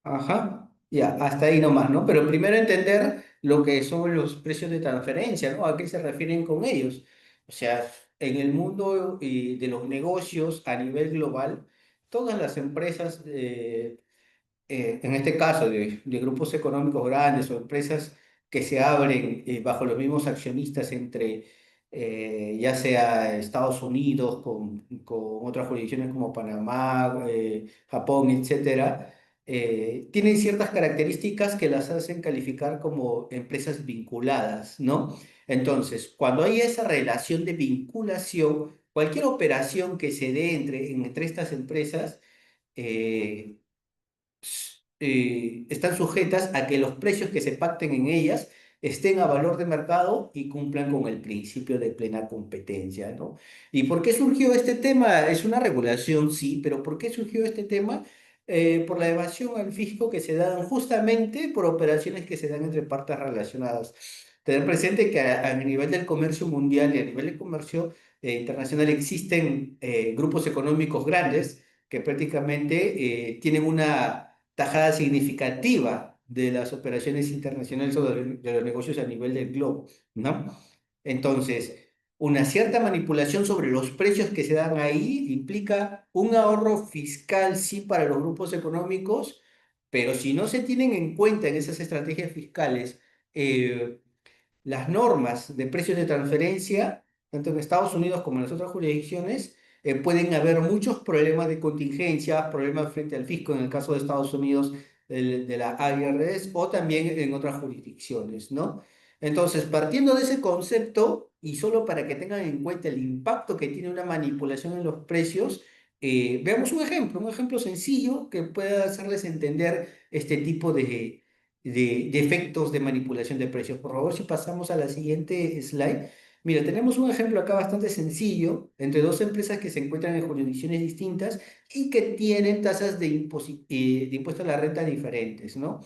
Ajá, ya, hasta ahí nomás, ¿no? Pero primero entender lo que son los precios de transferencia, ¿no? ¿A qué se refieren con ellos? O sea, en el mundo de los negocios a nivel global, todas las empresas en este caso de grupos económicos grandes o empresas que se abren bajo los mismos accionistas entre ya sea Estados Unidos con otras jurisdicciones como Panamá, Japón, etcétera, tienen ciertas características que las hacen calificar como empresas vinculadas, ¿no? Entonces, cuando hay esa relación de vinculación, cualquier operación que se dé entre estas empresas, eh, están sujetas a que los precios que se pacten en ellas estén a valor de mercado y cumplan con el principio de plena competencia, ¿no? ¿Y por qué surgió este tema? Es una regulación, sí, pero ¿por qué surgió este tema? Por la evasión al fisco que se dan justamente por operaciones que se dan entre partes relacionadas. Tener presente que a nivel del comercio mundial y a nivel del comercio internacional existen grupos económicos grandes que prácticamente tienen una tajada significativa de las operaciones internacionales o de los negocios a nivel del globo, ¿no? Entonces, una cierta manipulación sobre los precios que se dan ahí implica un ahorro fiscal, sí, para los grupos económicos, pero si no se tienen en cuenta en esas estrategias fiscales, eh, las normas de precios de transferencia, tanto en Estados Unidos como en las otras jurisdicciones, pueden haber muchos problemas de contingencia, problemas frente al fisco en el caso de Estados Unidos de la IRS o también en otras jurisdicciones, ¿no? Entonces, partiendo de ese concepto y solo para que tengan en cuenta el impacto que tiene una manipulación en los precios, veamos un ejemplo sencillo que pueda hacerles entender este tipo de efectos de manipulación de precios. Por favor, si pasamos a la siguiente slide. Mira, tenemos un ejemplo acá bastante sencillo entre dos empresas que se encuentran en jurisdicciones distintas y que tienen tasas de impuesto a la renta diferentes, ¿no?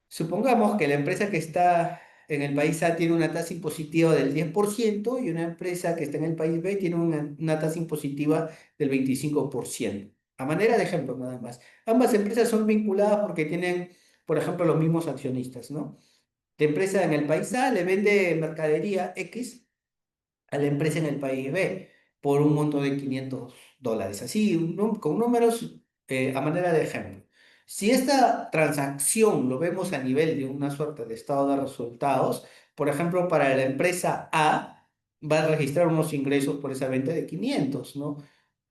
Supongamos que la empresa que está en el país A tiene una tasa impositiva del 10% y una empresa que está en el país B tiene una tasa impositiva del 25%. A manera de ejemplo, nada más. Ambas empresas son vinculadas porque tienen, por ejemplo, los mismos accionistas, ¿no? La empresa en el país A le vende mercadería X a la empresa en el país B por un monto de $500. Así, con números a manera de ejemplo. Si esta transacción lo vemos a nivel de una suerte de estado de resultados, por ejemplo, para la empresa A va a registrar unos ingresos por esa venta de 500, ¿no?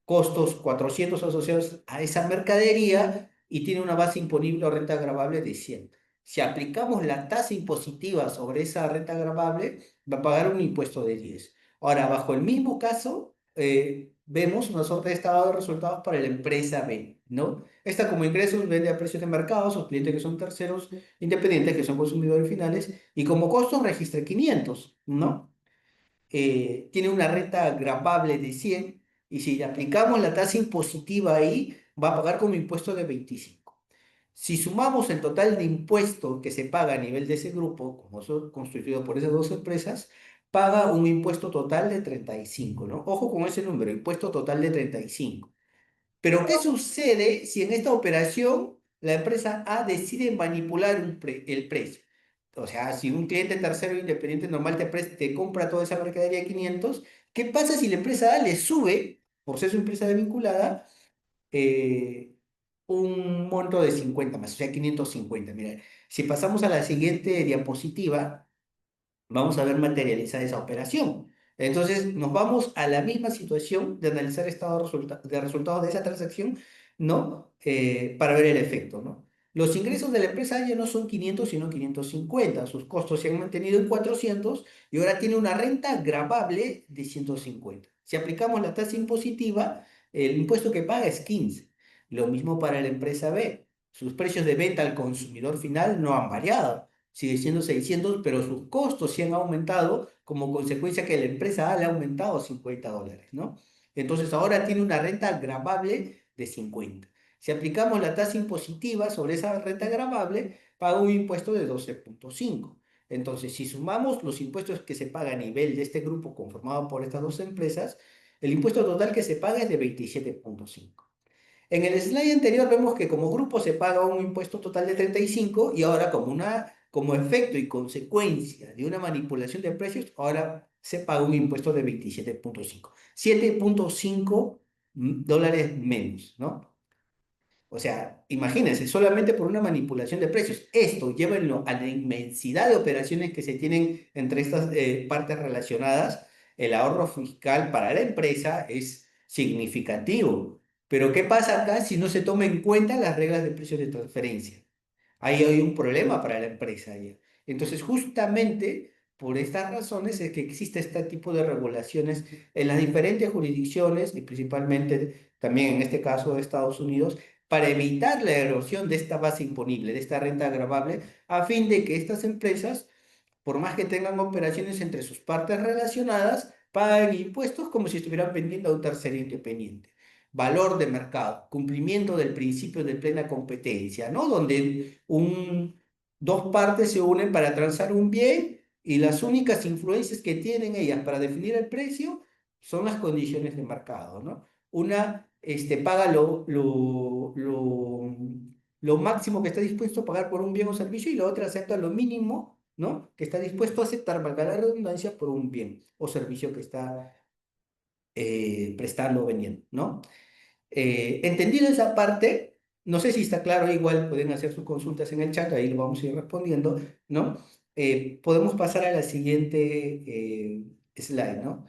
Costos 400 asociados a esa mercadería y tiene una base imponible o renta gravable de 100. Si aplicamos la tasa impositiva sobre esa renta gravable, va a pagar un impuesto de 10. Ahora, bajo el mismo caso, vemos una suerte de estado de resultados para la empresa B, ¿no? Esta como ingresos vende a precios de mercado a sus clientes que son terceros independientes, que son consumidores finales, y como costos registra 500, ¿no? Tiene una renta gravable de 100 y si le aplicamos la tasa impositiva ahí, va a pagar como impuesto de 25. Si sumamos el total de impuestos que se paga a nivel de ese grupo, como son constituido por esas dos empresas, paga un impuesto total de 35, ¿no? Ojo con ese número, impuesto total de 35. Pero ¿qué sucede si en esta operación la empresa A decide manipular el precio? O sea, si un cliente tercero independiente normal te compra toda esa mercadería de 500, ¿qué pasa si la empresa A le sube, por ser su empresa vinculada, eh, un monto de 50 más, o sea, 550? Mira, si pasamos a la siguiente diapositiva, vamos a ver materializar esa operación. Entonces, nos vamos a la misma situación de analizar estado de resultados de esa transacción, ¿no? Para ver el efecto, ¿no? Los ingresos de la empresa ya no son 500, sino 550. Sus costos se han mantenido en 400 y ahora tiene una renta gravable de 150. Si aplicamos la tasa impositiva, el impuesto que paga es 15. Lo mismo para la empresa B. Sus precios de venta al consumidor final no han variado. Sigue siendo 600, pero sus costos sí han aumentado como consecuencia que la empresa A le ha aumentado $50, ¿no? Entonces ahora tiene una renta gravable de 50. Si aplicamos la tasa impositiva sobre esa renta gravable, paga un impuesto de 12,5. Entonces, si sumamos los impuestos que se paga a nivel de este grupo conformado por estas dos empresas, el impuesto total que se paga es de 27,5. En el slide anterior vemos que como grupo se paga un impuesto total de 35 y ahora como efecto y consecuencia de una manipulación de precios, ahora se paga un impuesto de 27,5. 7,5 dólares menos, ¿no? O sea, imagínense, solamente por una manipulación de precios. Esto, llévenlo a la inmensidad de operaciones que se tienen entre estas partes relacionadas. El ahorro fiscal para la empresa es significativo. Pero ¿qué pasa acá si no se toman en cuenta las reglas de precios de transferencia? Ahí hay un problema para la empresa ya. Entonces, justamente por estas razones es que existe este tipo de regulaciones en las diferentes jurisdicciones y principalmente también en este caso de Estados Unidos para evitar la erosión de esta base imponible, de esta renta agravable, a fin de que estas empresas, por más que tengan operaciones entre sus partes relacionadas, paguen impuestos como si estuvieran vendiendo a un tercero independiente. Valor de mercado, cumplimiento del principio de plena competencia, ¿no? Donde dos partes se unen para transar un bien y las únicas influencias que tienen ellas para definir el precio son las condiciones de mercado, ¿no? Una paga lo máximo que está dispuesto a pagar por un bien o servicio y la otra acepta lo mínimo, ¿no? Que está dispuesto a aceptar, valga la redundancia, por un bien o servicio que está prestando o vendiendo, ¿no? Entendido esa parte, no sé si está claro, igual pueden hacer sus consultas en el chat, ahí lo vamos a ir respondiendo, ¿no? Podemos pasar a la siguiente slide, ¿no?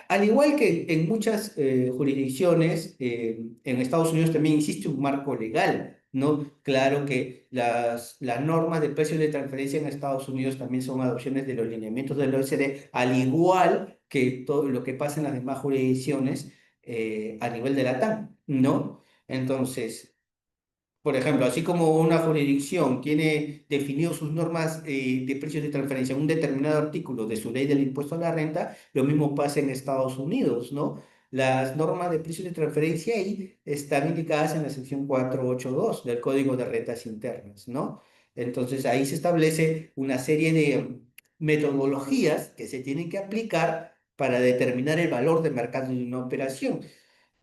Al igual que en muchas jurisdicciones, en Estados Unidos también existe un marco legal, ¿no? Claro que las normas de precios de transferencia en Estados Unidos también son adopciones de los lineamientos del OECD, al igual que todo lo que pasa en las demás jurisdicciones a nivel de la TAM, ¿no? Entonces, por ejemplo, así como una jurisdicción tiene definido sus normas de precios de transferencia en un determinado artículo de su ley del impuesto a la renta, lo mismo pasa en Estados Unidos, ¿no? Las normas de precios de transferencia ahí están indicadas en la sección 482 del Código de Rentas Internas, ¿no? Entonces ahí se establece una serie de metodologías que se tienen que aplicar para determinar el valor de mercado de una operación.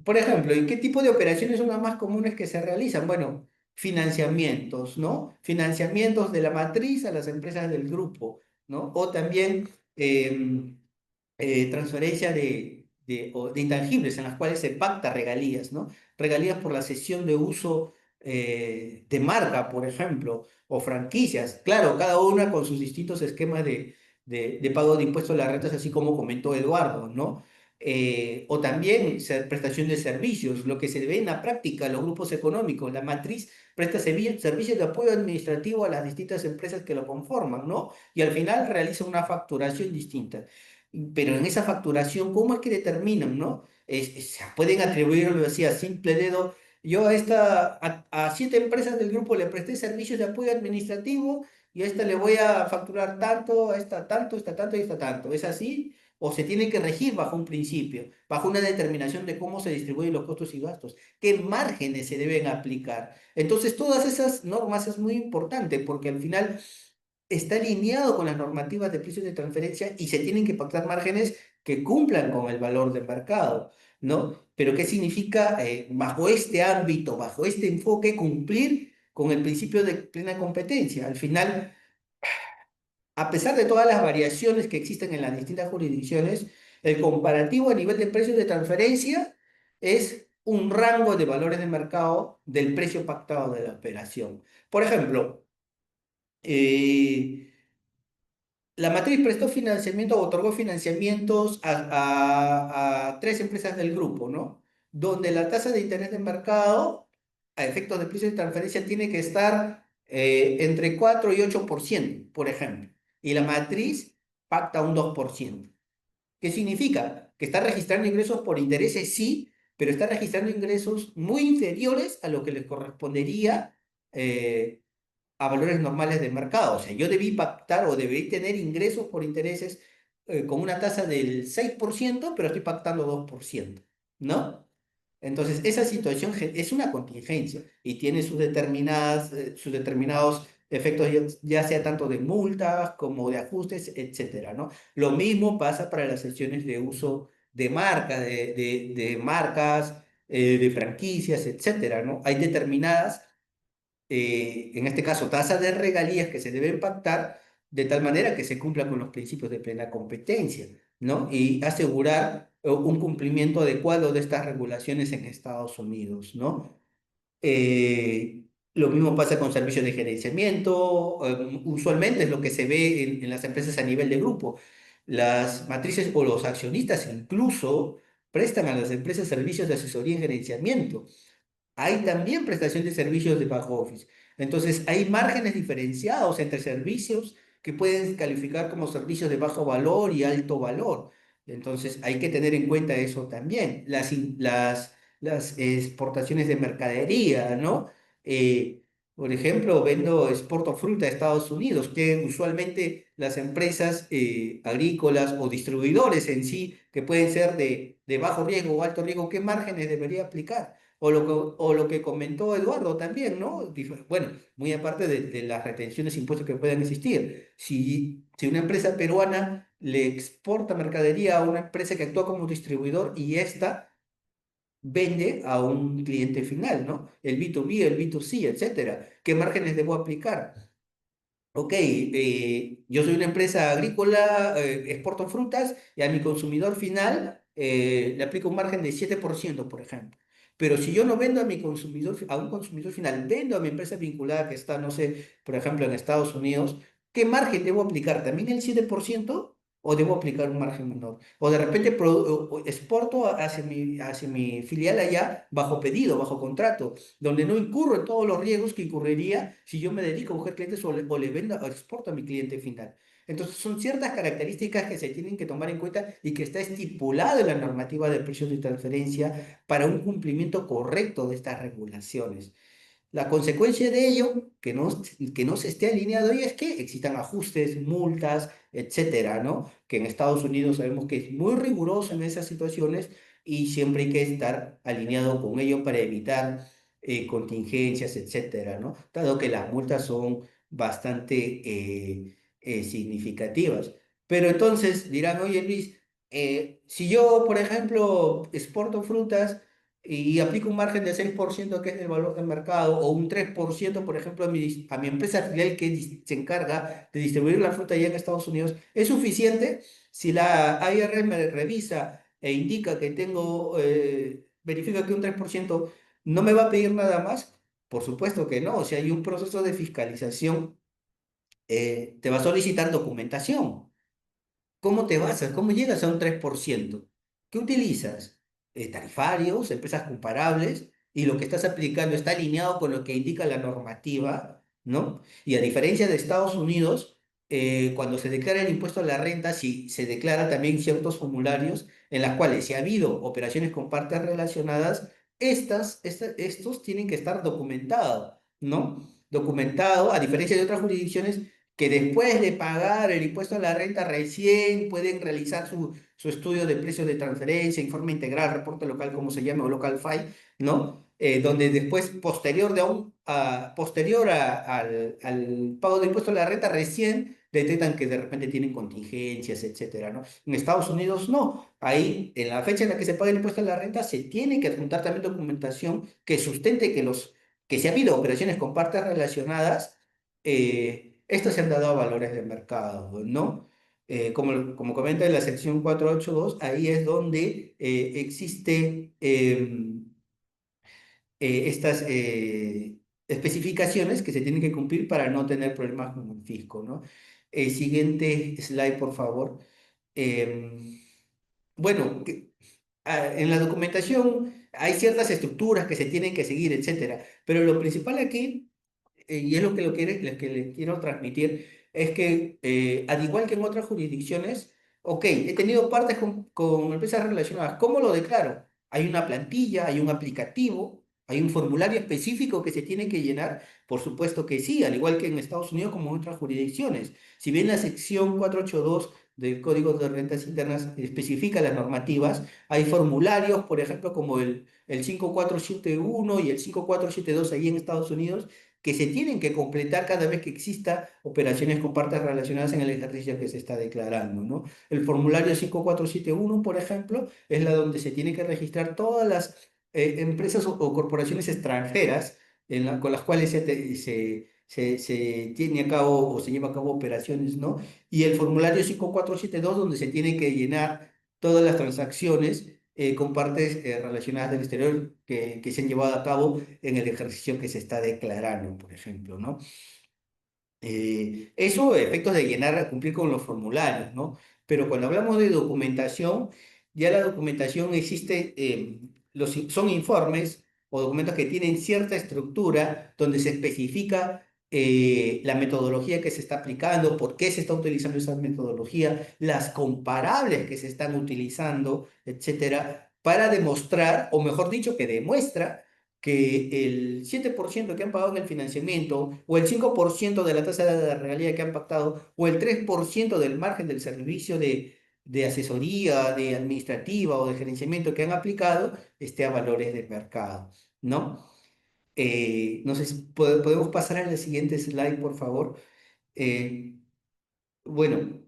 Por ejemplo, ¿y qué tipo de operaciones son las más comunes que se realizan? Bueno, financiamientos, ¿no? Financiamientos de la matriz a las empresas del grupo, ¿no? O también transferencia de intangibles en las cuales se pacta regalías, ¿no? Regalías por la cesión de uso de marca, por ejemplo, o franquicias. Claro, cada una con sus distintos esquemas de pago de impuestos a las rentas, así como comentó Eduardo, ¿no? O también prestación de servicios, lo que se ve en la práctica, los grupos económicos, la matriz presta servicios de apoyo administrativo a las distintas empresas que lo conforman, ¿no? Y al final realiza una facturación distinta. Pero en esa facturación, ¿cómo es que determinan, no? Pueden atribuirlo así a simple dedo. Yo a 7 empresas del grupo le presté servicios de apoyo administrativo y a esta le voy a facturar tanto, a esta tanto, esta tanto y esta tanto. ¿Es así? ¿O se tiene que regir bajo un principio, bajo una determinación de cómo se distribuyen los costos y gastos? ¿Qué márgenes se deben aplicar? Entonces, todas esas normas es muy importante porque al final está alineado con las normativas de precios de transferencia y se tienen que pactar márgenes que cumplan con el valor del mercado, ¿no? Pero ¿qué significa bajo este ámbito, bajo este enfoque, cumplir con el principio de plena competencia? Al final, a pesar de todas las variaciones que existen en las distintas jurisdicciones, el comparativo a nivel de precios de transferencia es un rango de valores de mercado del precio pactado de la operación. Por ejemplo, eh, la matriz prestó financiamiento o otorgó financiamientos a 3 empresas del grupo, ¿no? Donde la tasa de interés de mercado a efectos de precios de transferencia tiene que estar entre 4 y 8%, por ejemplo, y la matriz pacta un 2%. ¿Qué significa? Que está registrando ingresos por intereses, sí, pero está registrando ingresos muy inferiores a lo que les correspondería eh, a valores normales de mercado. O sea, yo debí pactar o debí tener ingresos por intereses con una tasa del 6%, pero estoy pactando 2%, ¿no? Entonces, esa situación es una contingencia y tiene sus determinados efectos, ya sea tanto de multas como de ajustes, etcétera, ¿no? Lo mismo pasa para las sesiones de uso de marcas, de marcas, de franquicias, etcétera, ¿no? Hay determinadas en este caso, tasas de regalías que se deben pactar de tal manera que se cumpla con los principios de plena competencia, ¿no? Y asegurar un cumplimiento adecuado de estas regulaciones en Estados Unidos, ¿no? Lo mismo pasa con servicios de gerenciamiento, usualmente es lo que se ve en las empresas a nivel de grupo. Las matrices o los accionistas incluso prestan a las empresas servicios de asesoría y gerenciamiento. Hay también prestación de servicios de back office. Entonces, hay márgenes diferenciados entre servicios que pueden calificar como servicios de bajo valor y alto valor. Entonces, hay que tener en cuenta eso también. Las exportaciones de mercadería, ¿no? Eh, por ejemplo, exporto fruta a Estados Unidos, que usualmente las empresas agrícolas o distribuidores en sí, que pueden ser de bajo riesgo o alto riesgo, ¿qué márgenes debería aplicar? O lo que comentó Eduardo también, ¿no? Bueno, muy aparte de las retenciones de impuestos que puedan existir. Si una empresa peruana le exporta mercadería a una empresa que actúa como distribuidor y ésta vende a un cliente final, ¿no? El B2B, el B2C, etcétera. ¿Qué márgenes debo aplicar? Ok, yo soy una empresa agrícola, exporto frutas y a mi consumidor final le aplico un margen de 7%, por ejemplo. Pero si yo no vendo a mi consumidor, a un consumidor final, vendo a mi empresa vinculada que está, no sé, por ejemplo, en Estados Unidos, ¿qué margen debo aplicar? ¿También el 7% o debo aplicar un margen menor? O de repente o exporto hacia mi filial allá bajo pedido, bajo contrato, donde no incurro en todos los riesgos que incurriría si yo me dedico a buscar clientes o le vendo o exporto a mi cliente final. Entonces, son ciertas características que se tienen que tomar en cuenta y que está estipulado en la normativa de precios de transferencia para un cumplimiento correcto de estas regulaciones. La consecuencia de ello, que no se esté alineado hoy, es que existan ajustes, multas, etcétera, ¿no? Que en Estados Unidos sabemos que es muy riguroso en esas situaciones y siempre hay que estar alineado con ello para evitar contingencias, etcétera, ¿no? Dado que las multas son bastante significativas. Pero entonces dirán, oye Luis, si yo, por ejemplo, exporto frutas, y aplico un margen de 6% que es el valor del mercado, o un 3% por ejemplo, a mi empresa filial que se encarga de distribuir la fruta allá en Estados Unidos, ¿es suficiente? Si la IRS me revisa e indica que verifica que un 3% no me va a pedir nada más, por supuesto que no. O sea, hay un proceso de fiscalización, te va a solicitar documentación. ¿Cómo te basas? ¿Cómo llegas a un 3%? ¿Qué utilizas? Tarifarios, empresas comparables, y lo que estás aplicando está alineado con lo que indica la normativa, ¿no? Y a diferencia de Estados Unidos, cuando se declara el impuesto a la renta, sí, se declara también ciertos formularios en las cuales si ha habido operaciones con partes relacionadas, estos tienen que estar documentados, ¿no? Documentado, a diferencia de otras jurisdicciones que después de pagar el impuesto a la renta recién pueden realizar su estudio de precios de transferencia, informe integral, reporte local, como se llama, o local file, ¿no? Donde después, posterior al pago de impuesto a la renta, recién detectan que de repente tienen contingencias, etcétera, ¿no? En Estados Unidos no. Ahí, en la fecha en la que se paga el impuesto a la renta, se tiene que adjuntar también documentación que sustente que si ha habido operaciones con partes relacionadas, estos se han dado a valores de mercado, ¿no? Como comenta en la sección 482, ahí es donde existe estas especificaciones que se tienen que cumplir para no tener problemas con el fisco, ¿no? Siguiente slide, por favor. Bueno, en la documentación hay ciertas estructuras que se tienen que seguir, etcétera. Pero lo principal aquí, y es lo que le quiero transmitir, es que al igual que en otras jurisdicciones, ok, he tenido partes con empresas relacionadas. ¿Cómo lo declaro? Hay una plantilla, hay un aplicativo, hay un formulario específico que se tiene que llenar. Por supuesto que sí, al igual que en Estados Unidos como en otras jurisdicciones. Si bien la sección 482 del Código de Rentas Internas especifica las normativas, hay formularios, por ejemplo, como el 5471 y el 5472 ahí en Estados Unidos, que se tienen que completar cada vez que exista operaciones con partes relacionadas en el ejercicio que se está declarando, ¿no? El formulario 5471, por ejemplo, es la donde se tiene que registrar todas las empresas o corporaciones extranjeras con las cuales se tiene a cabo o se lleva a cabo operaciones, ¿no? Y el formulario 5472, donde se tiene que llenar todas las transacciones con partes relacionadas del exterior que se han llevado a cabo en el ejercicio que se está declarando, por ejemplo, ¿no? Eso, efectos de llenar, cumplir con los formularios, ¿no? Pero cuando hablamos de documentación, ya la documentación existe, son informes o documentos que tienen cierta estructura donde se especifica la metodología que se está aplicando, por qué se está utilizando esa metodología, las comparables que se están utilizando, etcétera, para demostrar, o mejor dicho, que demuestra que el 7% que han pagado en el financiamiento, o el 5% de la tasa de regalía que han pactado, o el 3% del margen del servicio de asesoría, de administrativa o de gerenciamiento que han aplicado, esté a valores del mercado, ¿no? No sé si podemos pasar a la siguiente slide, por favor. Eh, bueno.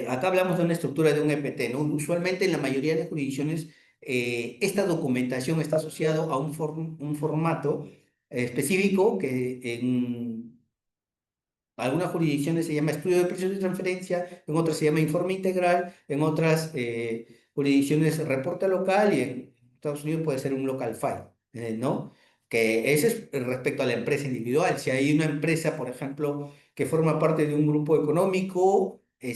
Acá hablamos de una estructura de un EPT, ¿no? Usualmente en la mayoría de jurisdicciones esta documentación está asociada a un formato específico que en algunas jurisdicciones se llama estudio de precios de transferencia, en otras se llama informe integral, en otras jurisdicciones reporte local y en Estados Unidos puede ser un local file, ¿no? Que ese es respecto a la empresa individual. Si hay una empresa, por ejemplo, que forma parte de un grupo económico, hay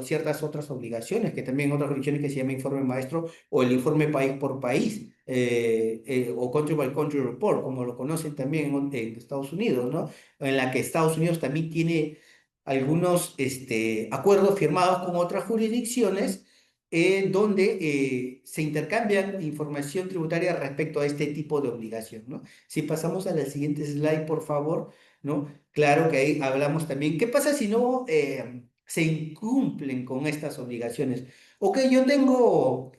ciertas otras obligaciones, que también en otras jurisdicciones que se llama informe maestro o el informe país por país, o country by country report, como lo conocen también en Estados Unidos, ¿no? En la que Estados Unidos también tiene algunos acuerdos firmados con otras jurisdicciones donde se intercambian información tributaria respecto a este tipo de obligación, ¿no? Si pasamos a la siguiente slide, por favor, ¿no? Claro que ahí hablamos también, ¿qué pasa si no se incumplen con estas obligaciones? Ok, yo tengo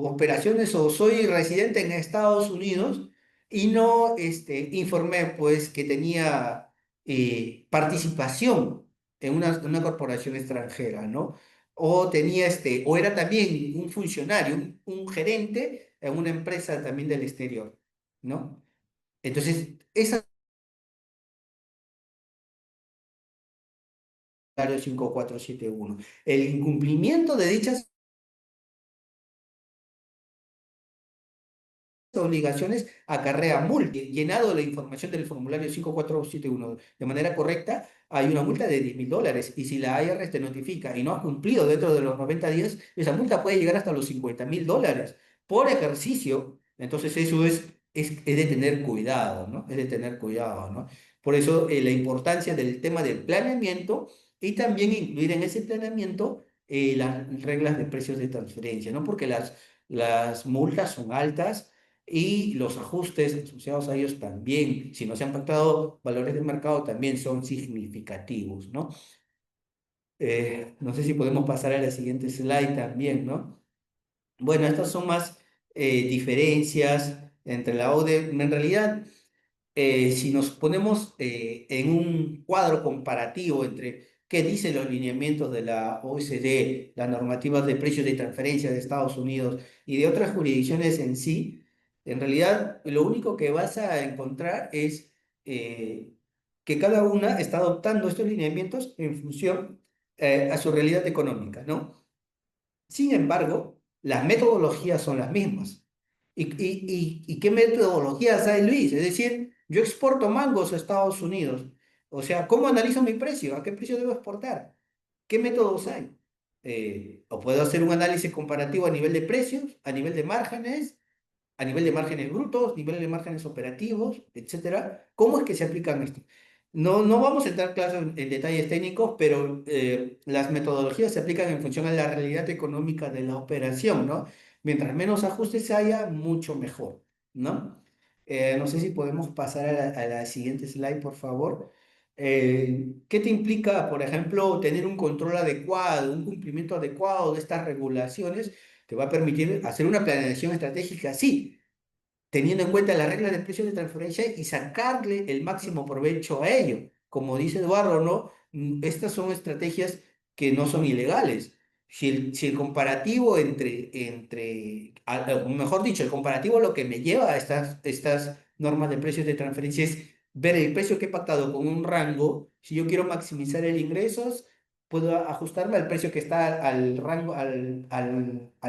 operaciones o soy residente en Estados Unidos y no informé pues que tenía participación en una corporación extranjera, ¿no? O tenía o era también un funcionario, un gerente en una empresa también del exterior, ¿no? Entonces, esa 5471. El incumplimiento de dichas obligaciones acarrea multa. Llenado la información del formulario 5471 de manera correcta, hay una multa de $10.000. Y si la IRS te notifica y no has cumplido dentro de los 90 días, esa multa puede llegar hasta los $50.000 por ejercicio. Entonces, eso es de tener cuidado, ¿no? Es de tener cuidado, ¿no? Por eso, la importancia del tema del planeamiento y también incluir en ese planeamiento las reglas de precios de transferencia, ¿no? Porque las multas son altas y los ajustes asociados a ellos también, si no se han pactado valores de mercado, también son significativos, ¿no? No sé si podemos pasar a la siguiente slide también, ¿no? Bueno, estas son más diferencias entre la ODE. En realidad, si nos ponemos en un cuadro comparativo entre qué dicen los lineamientos de la OECD, las normativas de precios de transferencia de Estados Unidos y de otras jurisdicciones en sí, en realidad lo único que vas a encontrar es eh, que cada una está adoptando estos lineamientos en función a su realidad económica, ¿no? Sin embargo, las metodologías son las mismas. ¿Y qué metodologías hay, Luis? Es decir, yo exporto mangos a Estados Unidos. O sea, ¿cómo analizo mi precio? ¿A qué precio debo exportar? ¿Qué métodos hay? O puedo hacer un análisis comparativo a nivel de precios, a nivel de márgenes brutos, nivel de márgenes operativos, etcétera. ¿Cómo es que se aplican esto? No vamos a entrar, claro, en detalles técnicos, pero las metodologías se aplican en función a la realidad económica de la operación, ¿no? Mientras menos ajustes haya, mucho mejor, ¿no? No sé si podemos pasar a la siguiente slide, por favor. ¿Qué te implica, por ejemplo, tener un control adecuado, un cumplimiento adecuado de estas regulaciones? Te va a permitir hacer una planeación estratégica así, teniendo en cuenta las reglas de precios de transferencia y sacarle el máximo provecho a ello. Como dice Eduardo, ¿no? Estas son estrategias que no son ilegales. Si el comparativo o mejor dicho, el comparativo lo que me lleva a estas normas de precios de transferencia es ver el precio que he pactado con un rango. Si yo quiero maximizar el ingresos, puedo ajustarme al precio que está al rango, a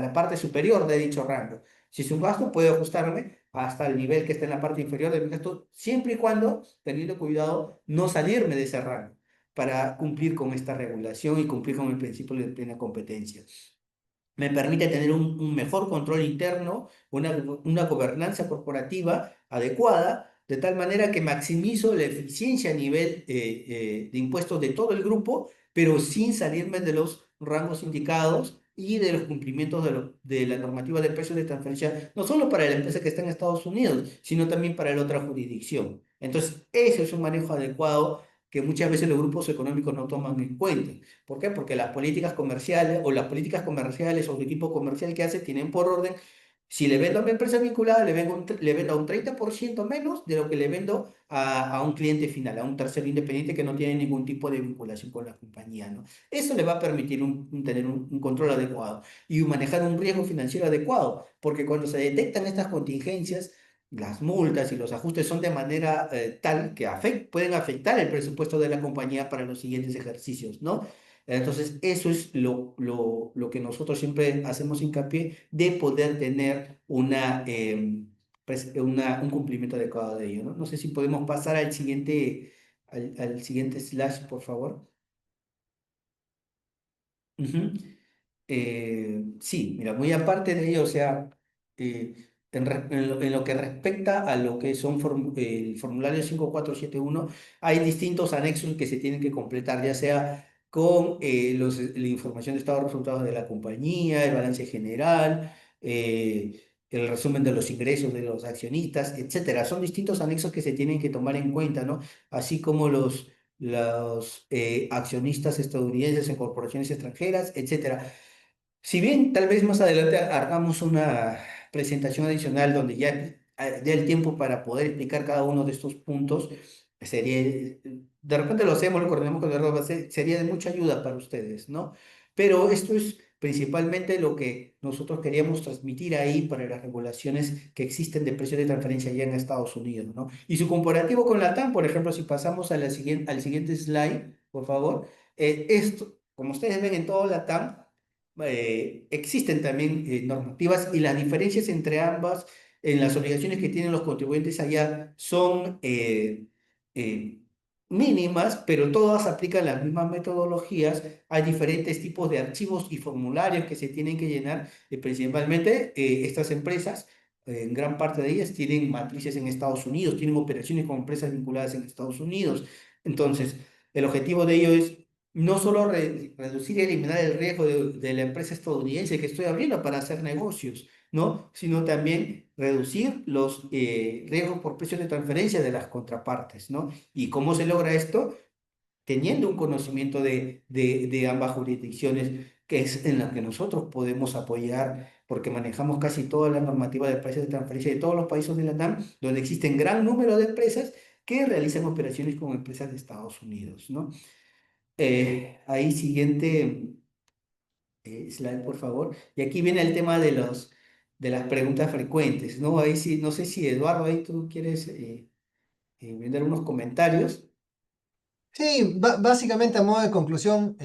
la parte superior de dicho rango. Si es un gasto, puedo ajustarme hasta el nivel que está en la parte inferior del gasto, siempre y cuando, teniendo cuidado, no salirme de ese rango para cumplir con esta regulación y cumplir con el principio de plena competencia. Me permite tener un mejor control interno, una gobernanza corporativa adecuada, de tal manera que maximizo la eficiencia a nivel de impuestos de todo el grupo, pero sin salirme de los rangos indicados y de los cumplimientos de la normativa de precios de transferencia, no solo para la empresa que está en Estados Unidos, sino también para la otra jurisdicción. Entonces, eso es un manejo adecuado que muchas veces los grupos económicos no toman en cuenta. ¿Por qué? Porque las políticas comerciales o el equipo comercial que hace tienen por orden, si le vendo a mi empresa vinculada, le vendo a un 30% menos de lo que le vendo a un cliente final, a un tercero independiente que no tiene ningún tipo de vinculación con la compañía, ¿no? Eso le va a permitir tener un control adecuado y manejar un riesgo financiero adecuado, porque cuando se detectan estas contingencias, las multas y los ajustes son de manera tal que pueden afectar el presupuesto de la compañía para los siguientes ejercicios, ¿no? Entonces, eso es lo que nosotros siempre hacemos hincapié de poder tener un cumplimiento adecuado de ello, ¿no? No sé si podemos pasar al siguiente slash, por favor. Ujú. Sí, mira, muy aparte de ello, o sea, en lo que respecta a lo que son el formulario 5471, hay distintos anexos que se tienen que completar, ya sea con la información de estado de resultados de la compañía, el balance general, el resumen de los ingresos de los accionistas, etcétera. Son distintos anexos que se tienen que tomar en cuenta, ¿no? Así como los accionistas estadounidenses en corporaciones extranjeras, etcétera. Si bien tal vez más adelante hagamos una presentación adicional donde ya dé el tiempo para poder explicar cada uno de estos puntos, de repente lo hacemos, lo coordinamos con Eduardo, sería de mucha ayuda para ustedes, ¿no? Pero esto es principalmente lo que nosotros queríamos transmitir ahí para las regulaciones que existen de precios de transferencia allá en Estados Unidos, ¿no? Y su comparativo con la TAM, por ejemplo, si pasamos al siguiente slide, por favor, esto, como ustedes ven en toda la TAM, existen también normativas y las diferencias entre ambas en las obligaciones que tienen los contribuyentes allá son eh, mínimas, pero todas aplican las mismas metodologías. Hay diferentes tipos de archivos y formularios que se tienen que llenar, principalmente estas empresas. En gran parte de ellas tienen matrices en Estados Unidos, tienen operaciones con empresas vinculadas en Estados Unidos. Entonces, el objetivo de ello es no solo reducir y eliminar el riesgo de la empresa estadounidense que estoy abriendo para hacer negocios, ¿no? Sino también reducir los riesgos por precios de transferencia de las contrapartes, ¿no? ¿Y cómo se logra esto? Teniendo un conocimiento de ambas jurisdicciones, que es en la que nosotros podemos apoyar, porque manejamos casi toda la normativa de precios de transferencia de todos los países de la TAM, donde existen gran número de empresas que realizan operaciones con empresas de Estados Unidos, ¿no? Ahí siguiente slide, por favor. Y aquí viene el tema de las preguntas frecuentes, ¿no? Ahí sí, no sé si Eduardo, ahí tú quieres brindar unos comentarios. Sí, básicamente a modo de conclusión,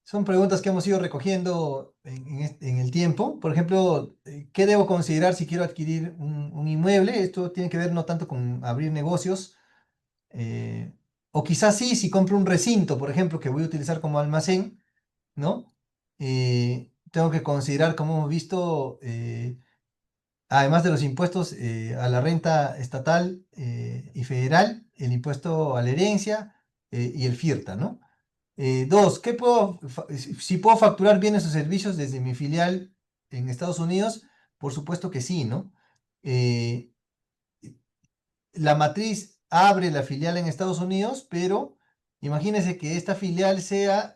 son preguntas que hemos ido recogiendo en el tiempo. Por ejemplo, ¿qué debo considerar si quiero adquirir un inmueble? Esto tiene que ver no tanto con abrir negocios, eh, o quizás sí, si compro un recinto, por ejemplo, que voy a utilizar como almacén, ¿no? tengo que considerar, como hemos visto, además de los impuestos a la renta estatal y federal, el impuesto a la herencia y el FIRTA, ¿no? Dos, si puedo facturar bienes o servicios desde mi filial en Estados Unidos? Por supuesto que sí, ¿no? Eh, la matriz abre la filial en Estados Unidos, pero imagínese que esta filial sea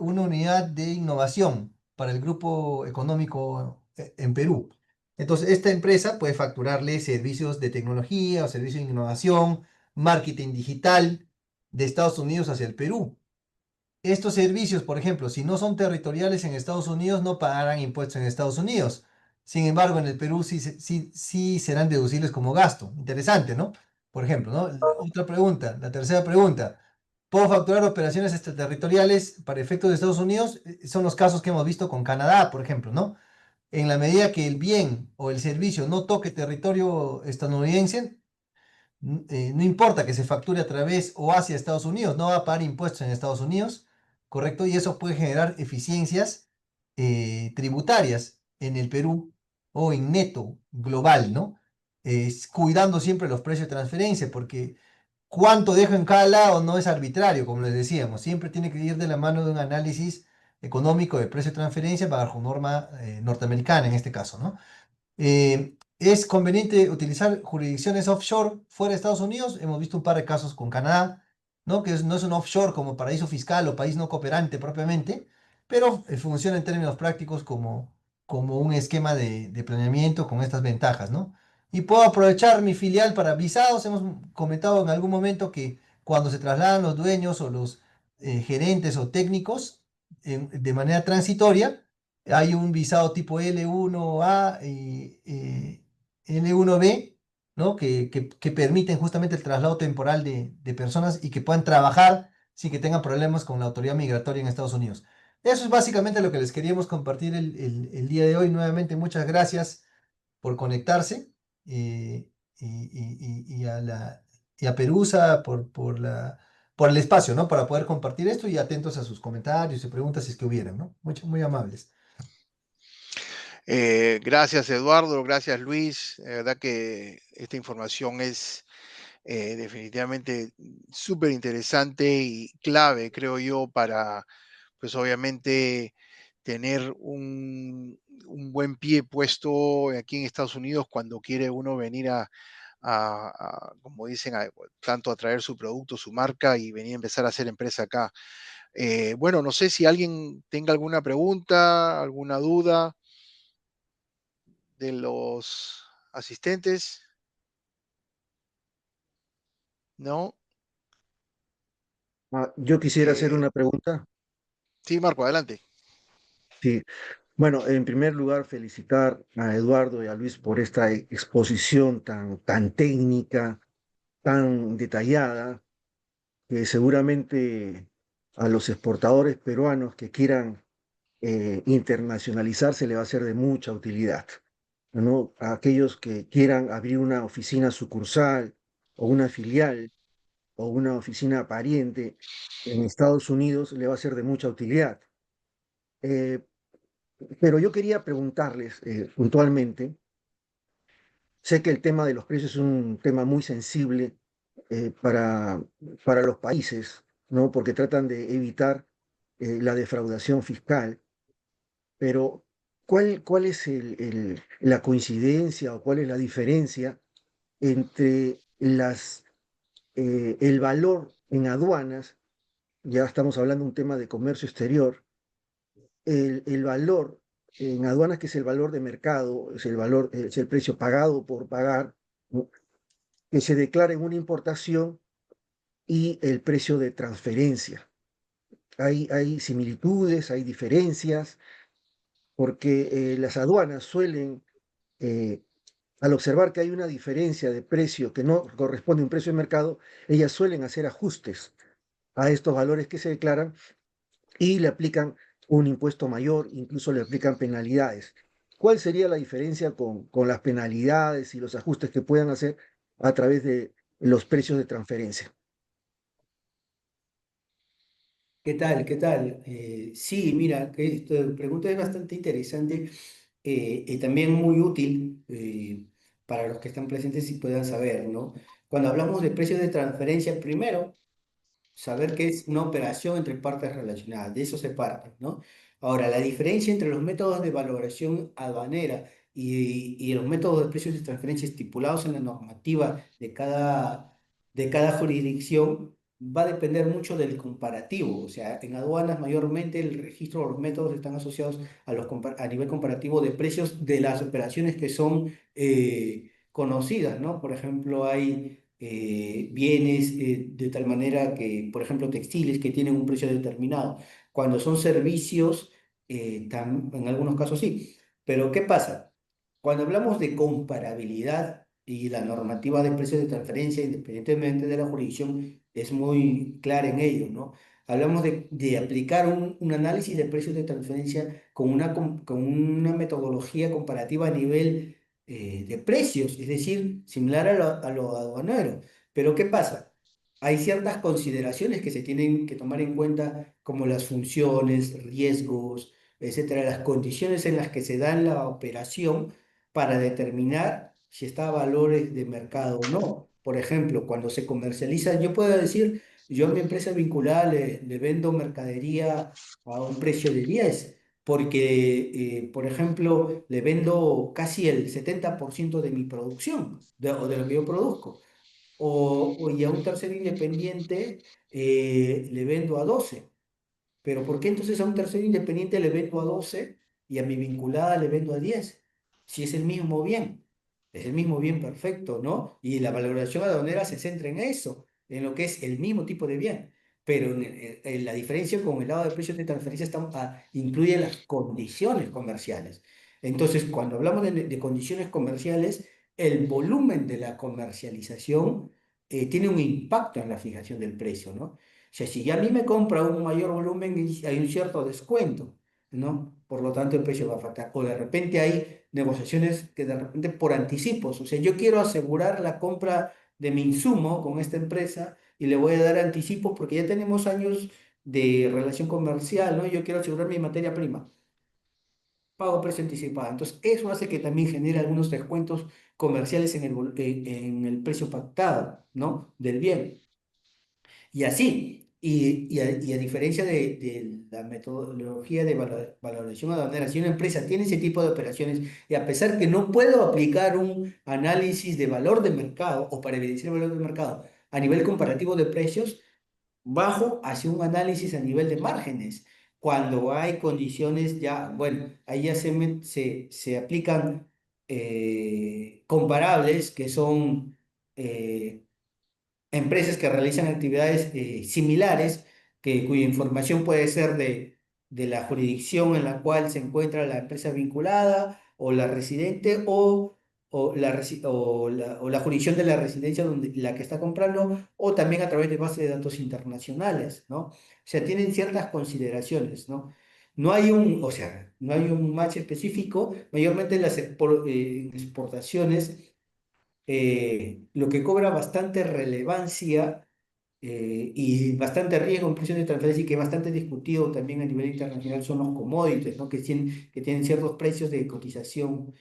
una unidad de innovación para el grupo económico en Perú. Entonces, esta empresa puede facturarle servicios de tecnología o servicios de innovación, marketing digital de Estados Unidos hacia el Perú. Estos servicios, por ejemplo, si no son territoriales en Estados Unidos, no pagarán impuestos en Estados Unidos. Sin embargo, en el Perú sí serán deducibles como gasto. Interesante, ¿no? Por ejemplo, ¿no? Otra pregunta, la tercera pregunta. ¿Puedo facturar operaciones extraterritoriales para efectos de Estados Unidos? Son los casos que hemos visto con Canadá, por ejemplo, ¿no? En la medida que el bien o el servicio no toque territorio estadounidense, no importa que se facture a través o hacia Estados Unidos, no va a pagar impuestos en Estados Unidos, ¿correcto? Y eso puede generar eficiencias tributarias en el Perú o en neto global, ¿no? Cuidando siempre los precios de transferencia, porque cuánto dejo en cada lado no es arbitrario, como les decíamos, siempre tiene que ir de la mano de un análisis económico de precio de transferencia bajo norma norteamericana en este caso, ¿no? ¿Es conveniente utilizar jurisdicciones offshore fuera de Estados Unidos? Hemos visto un par de casos con Canadá, ¿no? No es un offshore como paraíso fiscal o país no cooperante propiamente, pero funciona en términos prácticos como un esquema de planeamiento con estas ventajas, ¿no? Y puedo aprovechar mi filial para visados. Hemos comentado en algún momento que cuando se trasladan los dueños o los gerentes o técnicos de manera transitoria, hay un visado tipo L1A y L1B, ¿no? Que permiten justamente el traslado temporal de personas y que puedan trabajar sin que tengan problemas con la autoridad migratoria en Estados Unidos. Eso es básicamente lo que les queríamos compartir el día de hoy. Nuevamente, muchas gracias por conectarse y a Perusa por el espacio, ¿no? Para poder compartir esto y atentos a sus comentarios y preguntas si es que hubieran, ¿no? Muy amables. Gracias Eduardo, gracias Luis. La verdad que esta información es definitivamente súper interesante y clave, creo yo, para, pues obviamente, tener un buen pie puesto aquí en Estados Unidos cuando quiere uno venir como dicen, tanto a traer su producto, su marca y venir a empezar a hacer empresa acá. Bueno, no sé si alguien tenga alguna pregunta, alguna duda de los asistentes, ¿no? Yo quisiera hacer Eh, una pregunta. sí, Marco, adelante. Sí, bueno, en primer lugar, felicitar a Eduardo y a Luis por esta exposición tan técnica, tan detallada, que seguramente a los exportadores peruanos que quieran internacionalizarse le va a ser de mucha utilidad, ¿no? A aquellos que quieran abrir una oficina sucursal o una filial o una oficina pariente en Estados Unidos le va a ser de mucha utilidad. Eh, Pero yo quería preguntarles puntualmente, sé que el tema de los precios es un tema muy sensible eh, para, para los países, ¿no? Porque tratan de evitar la defraudación fiscal, pero ¿cuál es la coincidencia o cuál es la diferencia entre el valor en aduanas? Ya estamos hablando de un tema de comercio exterior, el valor en aduanas, que es el valor de mercado, es el valor, es el precio pagado por pagar, ¿no? Que se declara en una importación, y el precio de transferencia. Hay similitudes, hay diferencias, porque las aduanas suelen, eh, al observar que hay una diferencia de precio que no corresponde a un precio de mercado, ellas suelen hacer ajustes a estos valores que se declaran y le aplican un impuesto mayor, incluso le aplican penalidades. ¿Cuál sería la diferencia con las penalidades y los ajustes que puedan hacer a través de los precios de transferencia? ¿Qué tal? ¿Qué tal? Sí, mira, que esta pregunta es bastante interesante y también muy útil para los que están presentes y puedan saber, ¿no? Cuando hablamos de precios de transferencia, primero, saber que es una operación entre partes relacionadas, de eso se parte, ¿no? Ahora, la diferencia entre los métodos de valoración aduanera y los métodos de precios de transferencia estipulados en la normativa de cada jurisdicción va a depender mucho del comparativo. O sea, en aduanas mayormente el registro o los métodos están asociados a nivel comparativo de precios de las operaciones que son conocidas, ¿no? Por ejemplo, hay bienes de tal manera que, por ejemplo, textiles que tienen un precio determinado. Cuando son servicios, en algunos casos sí. Pero ¿qué pasa? Cuando hablamos de comparabilidad y la normativa de precios de transferencia, independientemente de la jurisdicción, es muy clara en ello, ¿no? Hablamos de aplicar un análisis de precios de transferencia con una metodología comparativa a nivel de precios, es decir, similar a lo aduanero. Pero ¿qué pasa? Hay ciertas consideraciones que se tienen que tomar en cuenta, como las funciones, riesgos, etcétera, las condiciones en las que se da la operación para determinar si está a valores de mercado o no. Por ejemplo, cuando se comercializa, yo puedo decir, yo a mi empresa vinculada le vendo mercadería a un precio de 10 porque, por ejemplo, le vendo casi el 70% de mi producción o de lo que yo produzco. Y a un tercero independiente le vendo a 12. Pero ¿por qué entonces a un tercero independiente le vendo a 12 y a mi vinculada le vendo a 10? Si es el mismo bien, es el mismo bien perfecto, ¿no? Y la valoración aduanera se centra en eso, en lo que es el mismo tipo de bien. Pero en la diferencia con el lado de precios de transferencia incluye las condiciones comerciales. Entonces, cuando hablamos de condiciones comerciales, el volumen de la comercialización tiene un impacto en la fijación del precio, ¿no? O sea, si ya a mí me compra un mayor volumen, hay un cierto descuento, ¿no? Por lo tanto, el precio va a afectar. O de repente hay negociaciones que de repente por anticipos, o sea, yo quiero asegurar la compra de mi insumo con esta empresa y le voy a dar anticipos porque ya tenemos años de relación comercial, ¿no? Yo quiero asegurar mi materia prima, pago precio anticipado. Entonces, eso hace que también genere algunos descuentos comerciales en el precio pactado, ¿no? Del bien. Y así, y a diferencia de la metodología de valoración aduanera, si una empresa tiene ese tipo de operaciones y a pesar que no puedo aplicar un análisis de valor de mercado o para evidenciar el valor de mercado a nivel comparativo de precios, bajo hacia un análisis a nivel de márgenes. Cuando hay condiciones ya, bueno, ahí ya se aplican comparables que son... eh, empresas que realizan actividades similares, cuya información puede ser de la jurisdicción en la cual se encuentra la empresa vinculada o la residente o la jurisdicción de la residencia donde la que está comprando o también a través de bases de datos internacionales, ¿no? O sea, tienen ciertas consideraciones, ¿no? O sea, no hay un match específico, mayormente en las exportaciones lo que cobra bastante relevancia y bastante riesgo en precios de transferencia y que es bastante discutido también a nivel internacional son los commodities, ¿no? Que tienen ciertos precios de cotización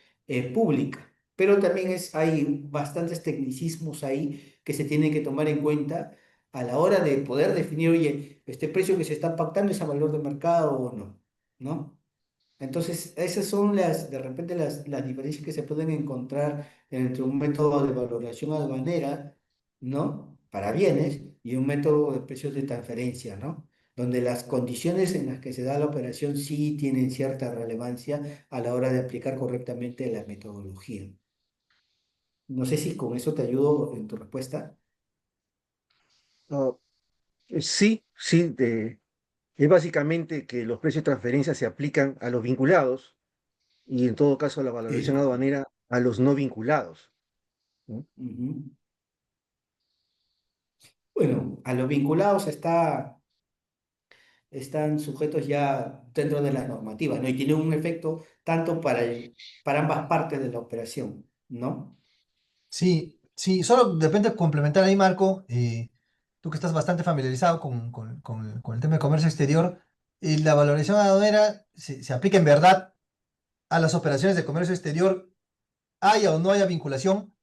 pública. Pero también hay bastantes tecnicismos ahí que se tienen que tomar en cuenta a la hora de poder definir, oye, este precio que se está pactando es a valor de mercado o no, ¿no? Entonces, esas son de repente las diferencias que se pueden encontrar entre un método de valoración aduanera, ¿no? Para bienes y un método de precios de transferencia, ¿no? Donde las condiciones en las que se da la operación sí tienen cierta relevancia a la hora de aplicar correctamente la metodología. No sé si con eso te ayudo en tu respuesta. Ah, sí, sí, es básicamente que los precios de transferencia se aplican a los vinculados y en todo caso la valoración Eh, aduanera a los no vinculados, ¿no? ujú. Bueno, a los vinculados están sujetos ya dentro de las normativas, ¿no? Y tienen un efecto tanto para ambas partes de la operación, ¿no? Sí, sí, solo de repente complementar ahí, Marco, tú que estás bastante familiarizado con el tema de comercio exterior, la valoración aduanera se aplica en verdad a las operaciones de comercio exterior, haya o no haya vinculación,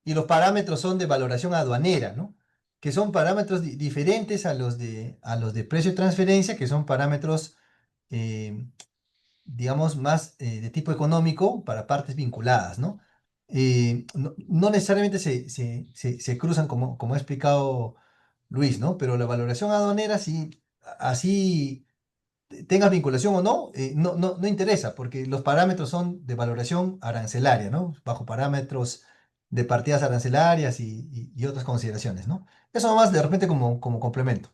y los parámetros son de valoración aduanera, ¿no? Que son parámetros diferentes a los de precio de transferencia, que son parámetros, eh, digamos, más de tipo económico para partes vinculadas, ¿no? No necesariamente se cruzan como ha explicado Luis, ¿no? Pero la valoración aduanera, sí, así tengas vinculación o no, no interesa, porque los parámetros son de valoración arancelaria, ¿no? Bajo parámetros de partidas arancelarias y otras consideraciones, ¿no? Eso nomás de repente como complemento.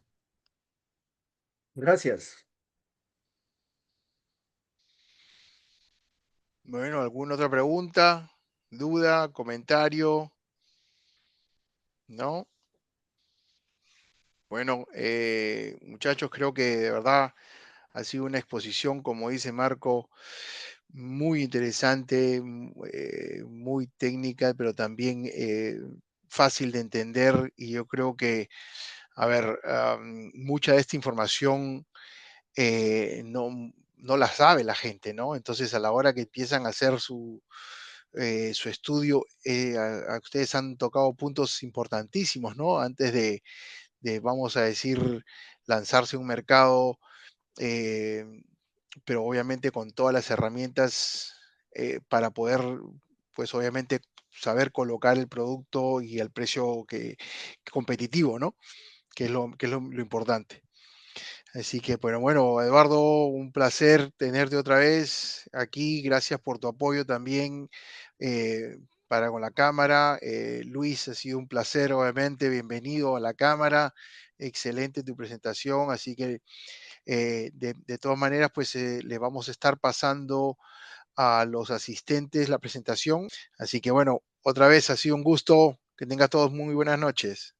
Gracias. Bueno, ¿alguna otra pregunta, duda, comentario? ¿No? Bueno, muchachos, creo que de verdad ha sido una exposición, como dice Marco, muy interesante, muy técnica, pero también fácil de entender. Y yo creo que, a ver, mucha de esta información no la sabe la gente, ¿no? Entonces, a la hora que empiezan a hacer su estudio, a ustedes han tocado puntos importantísimos, ¿no? Antes de, vamos a decir, lanzarse a un mercado, eh, pero obviamente con todas las herramientas para poder, pues obviamente, saber colocar el producto y el precio competitivo, ¿no? Que es lo importante. Así que, bueno, Eduardo, un placer tenerte otra vez aquí. Gracias por tu apoyo también para con la cámara. Luis, ha sido un placer, obviamente. Bienvenido a la cámara. Excelente tu presentación. Así que, de todas maneras, pues le vamos a estar pasando a los asistentes la presentación. Así que, bueno, otra vez ha sido un gusto. Que tengas todos muy buenas noches.